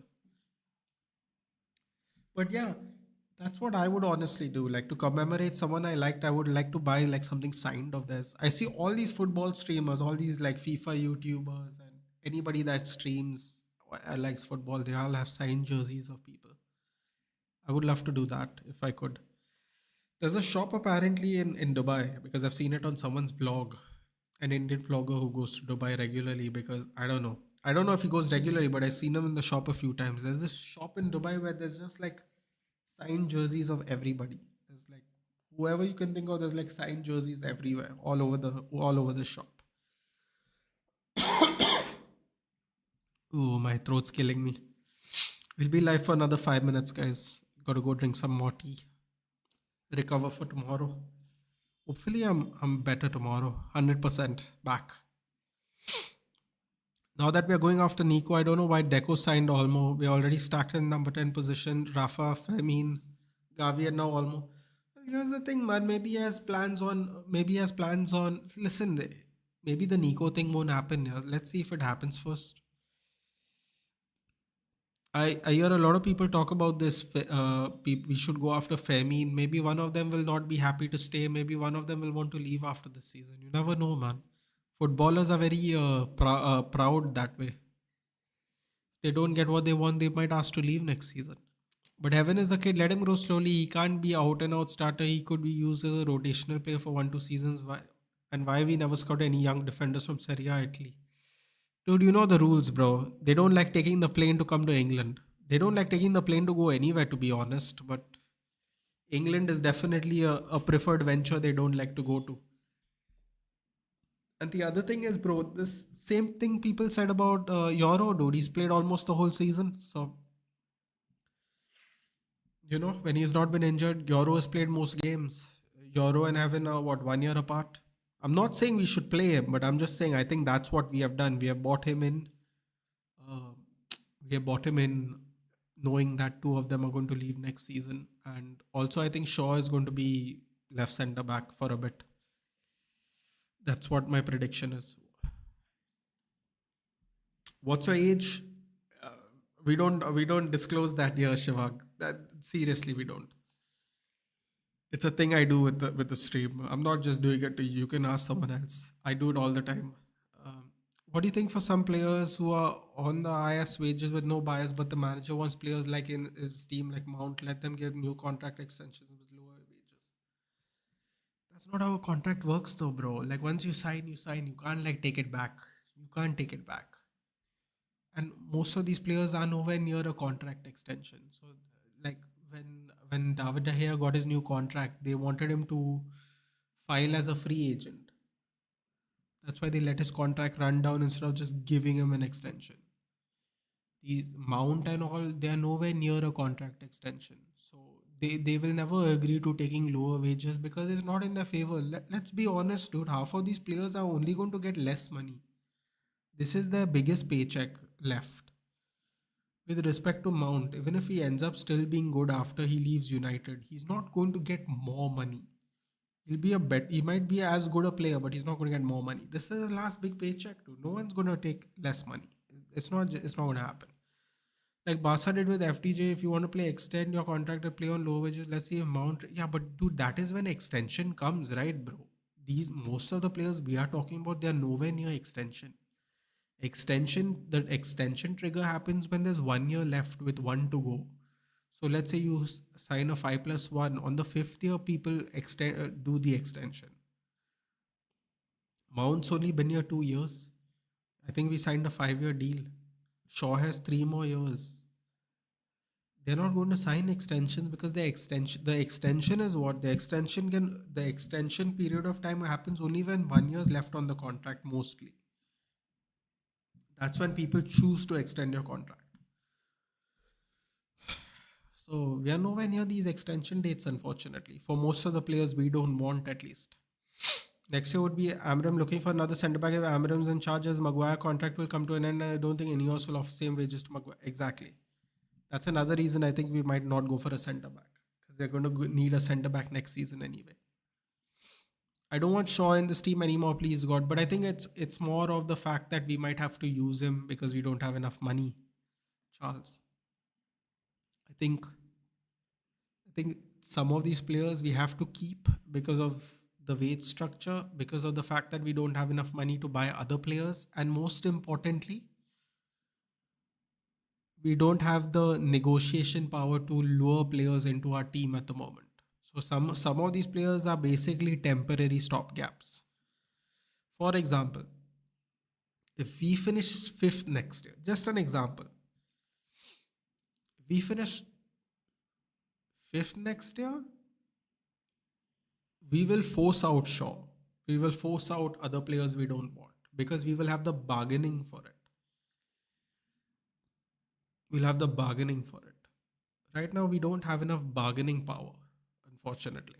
But yeah, that's what I would honestly do. Like to commemorate someone I liked, I would like to buy like something signed of theirs. I see all these football streamers, all these like FIFA YouTubers, and anybody that streams likes football. They all have signed jerseys of people. I would love to do that if I could. There's a shop apparently in Dubai because I've seen it on someone's vlog, an Indian vlogger who goes to Dubai regularly because I don't know. I don't know if he goes regularly, but I've seen him in the shop a few times. There's this shop in Dubai where there's just like signed jerseys of everybody. There's like whoever you can think of, there's like signed jerseys everywhere, all over the shop. Oh, my throat's killing me. We'll be live for another 5 minutes, guys. Gotta go drink some more tea. Recover for tomorrow. Hopefully I'm better tomorrow. 100% back. Now that we're going after Nico, I don't know why Deco signed Olmo. We're already stacked in number 10 position. Rafa, Femin, Gavi, and now Olmo. Well, here's the thing, man. Maybe he has plans on. Maybe he has plans on. Listen, maybe the Nico thing won't happen. Yeah. Let's see if it happens first. I hear a lot of people talk about this. We should go after Femin. Maybe one of them will not be happy to stay. Maybe one of them will want to leave after the season. You never know, man. Footballers are very proud that way. They don't get what they want, they might ask to leave next season. But Heaven is the kid. Let him grow slowly. He can't be out and out starter. He could be used as a rotational player for 1 2 seasons. Why we never scout any young defenders from Serie A Italy? Dude, you know the rules, bro. They don't like taking the plane to come to England. They don't like taking the plane to go anywhere, to be honest. But England is definitely a preferred venture they don't like to go to. And the other thing is, bro, this same thing people said about Euro, dude. He's played almost the whole season. So, when he's not been injured, Euro has played most games. Euro and Evan are what, 1 year apart? I'm not saying we should play him, but I'm just saying I think that's what we have done. We have bought him in. Uh, we have bought him in knowing that two of them are going to leave next season. And also, I think Shaw is going to be left center back for a bit. That's what my prediction is. What's your age? Uh, we don't disclose that here, Shivag. That seriously, we don't. It's a thing I do with the stream. I'm not just doing it to you. You can ask someone else. I do it all the time. Um, what do you think for some players who are on the IS wages with no bias, but the manager wants players like in his team, like Mount, let them get new contract extensions with lower wages? That's not how a contract works, though, bro. Like once you sign, you sign. You can't like take it back. You can't take it back. And most of these players are nowhere near a contract extension. So, like when David De Gea got his new contract, they wanted him to file as a free agent. That's why they let his contract run down instead of just giving him an extension. These Mount and all, they are nowhere near a contract extension. So they will never agree to taking lower wages because it's not in their favor. Let's be honest, dude. Half of these players are only going to get less money. This is their biggest paycheck left. With respect to Mount, even if he ends up still being good after he leaves United, he's not going to get more money. He'll be a bet. He might be as good a player, but he's not going to get more money. This is his last big paycheck, dude. No one's going to take less money. It's not going to happen. Like Barca did with FTJ, if you want to play, extend your contract and play on low wages. Let's see if Mount. Yeah, but dude, that is when extension comes, right, bro? These most of the players we are talking about, they are nowhere near extension. The extension trigger happens when there's 1 year left with one to go. So let's say you sign a 5+1. On the fifth year, people do the extension. Mount's only been here 2 years. I think we signed a 5 year deal. Shaw has 3 more years. They're not going to sign extensions because the extension is what the extension period of time happens only when 1 year is left on the contract mostly. That's when people choose to extend your contract. So we are nowhere near these extension dates, unfortunately. For most of the players, we don't want at least. Next year would be Amram looking for another centre back. If Amram's in charge, as Maguire contract will come to an end, and I don't think Ineos will offer same wages to Maguire. Exactly. That's another reason I think we might not go for a centre back because they're going to need a centre back next season anyway. I don't want Shaw in this team anymore, please God. But I think it's more of the fact that we might have to use him because we don't have enough money, Charles. I think I think some of these players we have to keep because of the wage structure, because of the fact that we don't have enough money to buy other players, and most importantly, we don't have the negotiation power to lure players into our team at the moment. So some of these players are basically temporary stopgaps. For example, if we finish fifth next year, just an example, if we finish fifth next year, we will force out Shaw. We will force out other players we don't want because we will have the bargaining for it. We'll have the bargaining for it. Right now, we don't have enough bargaining power, unfortunately.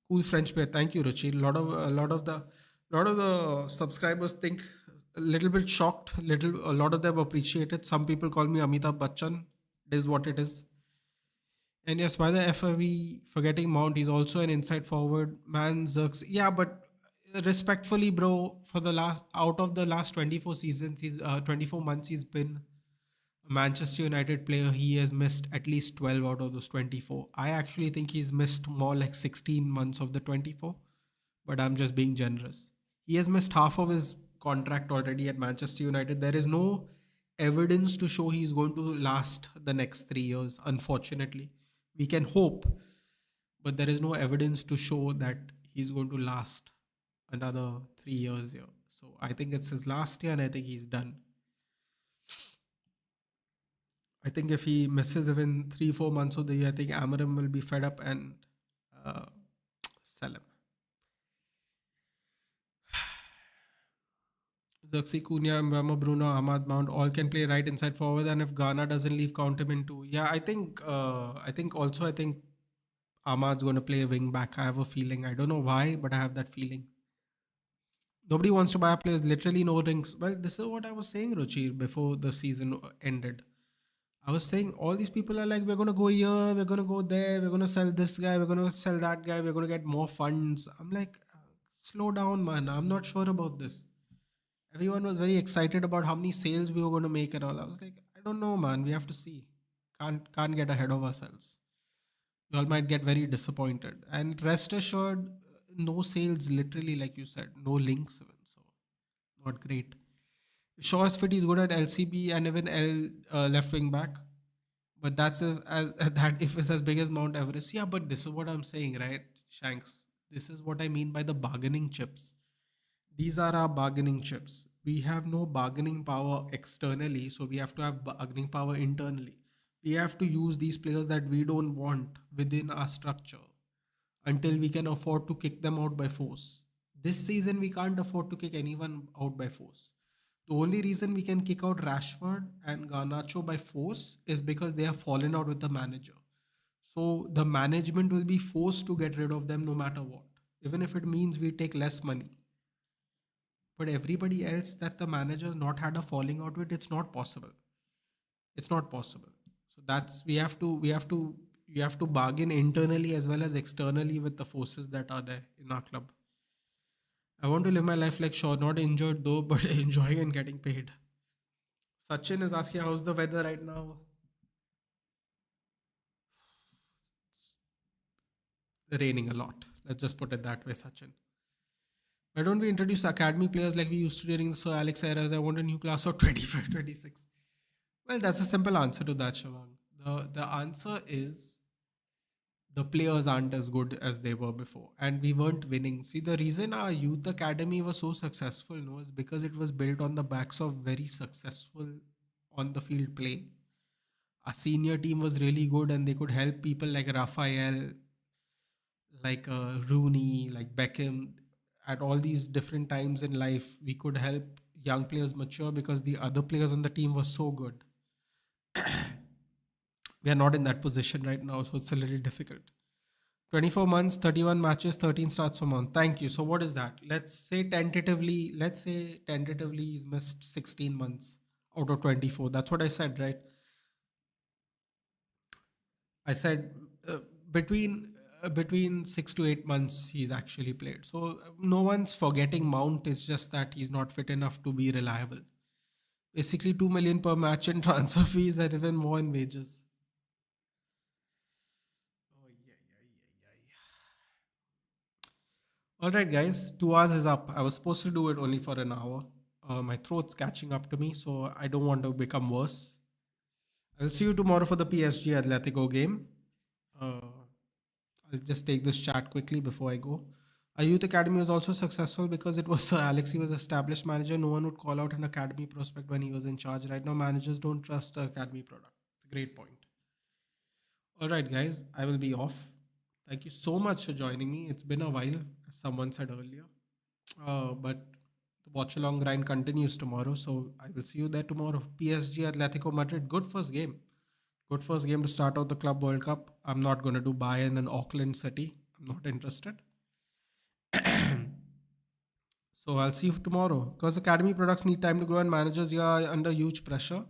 Cool French player. Thank you, Ruchi. A lot of the subscribers think a little bit shocked. A lot of them appreciate it. Some people call me Amitabh Bachchan. It is what it is. And yes, why the F are we forgetting Mount? He's also an inside forward. Man, Zirks. Yeah, but respectfully, bro, for the last out of the last 24 seasons, 24 months, he's been a Manchester United player. He has missed at least 12 out of those 24. I actually think he's missed more like 16 months of the 24, but I'm just being generous. He has missed half of his contract already at Manchester United. There is no evidence to show he's going to last the next 3 years, unfortunately. We can hope, but there is no evidence to show that he's going to last another 3 years here. So I think it's his last year and I think he's done. I think if he misses even 3 4 months of the year, I think Amarim will be fed up and uh, sell him. Xerxes, Cunha, Mbama, Bruno, Ahmad, Mount all can play right inside forward, and if Ghana doesn't leave, count him in two. Yeah, I think Ahmad's going to play wing back. I have a feeling. I don't know why, but I have that feeling. Nobody wants to buy players. Literally no rings. Well, this is what I was saying, Ruchi, before the season ended. I was saying all these people are like, we're gonna go here, we're gonna go there, we're gonna sell this guy, we're gonna sell that guy, we're gonna get more funds. I'm like, slow down, man. I'm not sure about this. Everyone was very excited about how many sales we were going to make and all. I was like, I don't know, man. We have to see. Can't get ahead of ourselves. You all might get very disappointed. And rest assured, no sales. Literally, like you said, no links even. So not great. Shaw's fit is good at LCB and even L left wing back. But that's that if it's as big as Mount Everest. Yeah, but this is what I'm saying, right, Shanks? This is what I mean by the bargaining chips. These are our bargaining chips. We have no bargaining power externally, so we have to have bargaining power internally. We have to use these players that we don't want within our structure until we can afford to kick them out by force. This season, we can't afford to kick anyone out by force. The only reason we can kick out Rashford and Garnacho by force is because they have fallen out with the manager. So the management will be forced to get rid of them no matter what, even if it means we take less money. But everybody else that the manager has not had a falling out with, it's not possible. It's not possible. So that's we have to bargain internally as well as externally with the forces that are there in our club. I want to live my life like Shaw, not injured though, but enjoying and getting paid. Sachin is asking how's the weather right now. It's raining a lot. Let's just put it that way, Sachin. Why don't we introduce academy players like we used to during the Sir Alex eras? I want a new class of 25, 26. Well, that's a simple answer to that, Shavang. The answer is the players aren't as good as they were before, and we weren't winning. See, the reason our youth academy was so successful, no, is because it was built on the backs of very successful on the field play. Our senior team was really good, and they could help people like Raphael, like Rooney, like Beckham. At all these different times in life, we could help young players mature because the other players on the team were so good. We are not in that position right now, so it's a little difficult. 24 months, 31 matches, 13 starts per month. Thank you. So what is that? Let's say tentatively he's missed 16 months out of 24. That's what I said, right? I said between 6 to 8 months he's actually played. So no one's forgetting Mount. It's just that he's not fit enough to be reliable. Basically 2 million per match in transfer fees and even more in wages. Oh, yeah, yeah, yeah, yeah. All right, guys, 2 hours is up. I was supposed to do it only for an hour. My throat's catching up to me, so I don't want to become worse. I'll see you tomorrow for the PSG Atletico game. Uh, I'll just take this chat quickly before I go. Our youth academy was also successful because it was Sir Alex. He was established manager. No one would call out an academy prospect when he was in charge. Right now, managers don't trust the academy product. It's a great point. All right, guys, I will be off. Thank you so much for joining me. It's been a while, as someone said earlier. But the watch along grind continues tomorrow. So I will see you there tomorrow. PSG Atletico Madrid. Good first game. Good first game to start out the Club World Cup. I'm not going to do Bayern and Auckland City. I'm not interested. So I'll see you tomorrow. Because academy products need time to grow and managers are under huge pressure.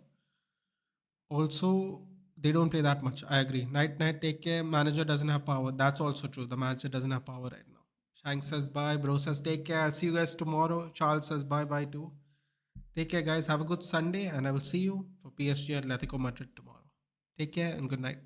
Also, they don't pay that much. I agree. Night, take care. Manager doesn't have power. That's also true. The manager doesn't have power right now. Shank says bye. Bro says take care. I'll see you guys tomorrow. Charles says bye bye too. Take care, guys. Have a good Sunday, and I will see you for PSG Atletico Madrid tomorrow. Take care and good night.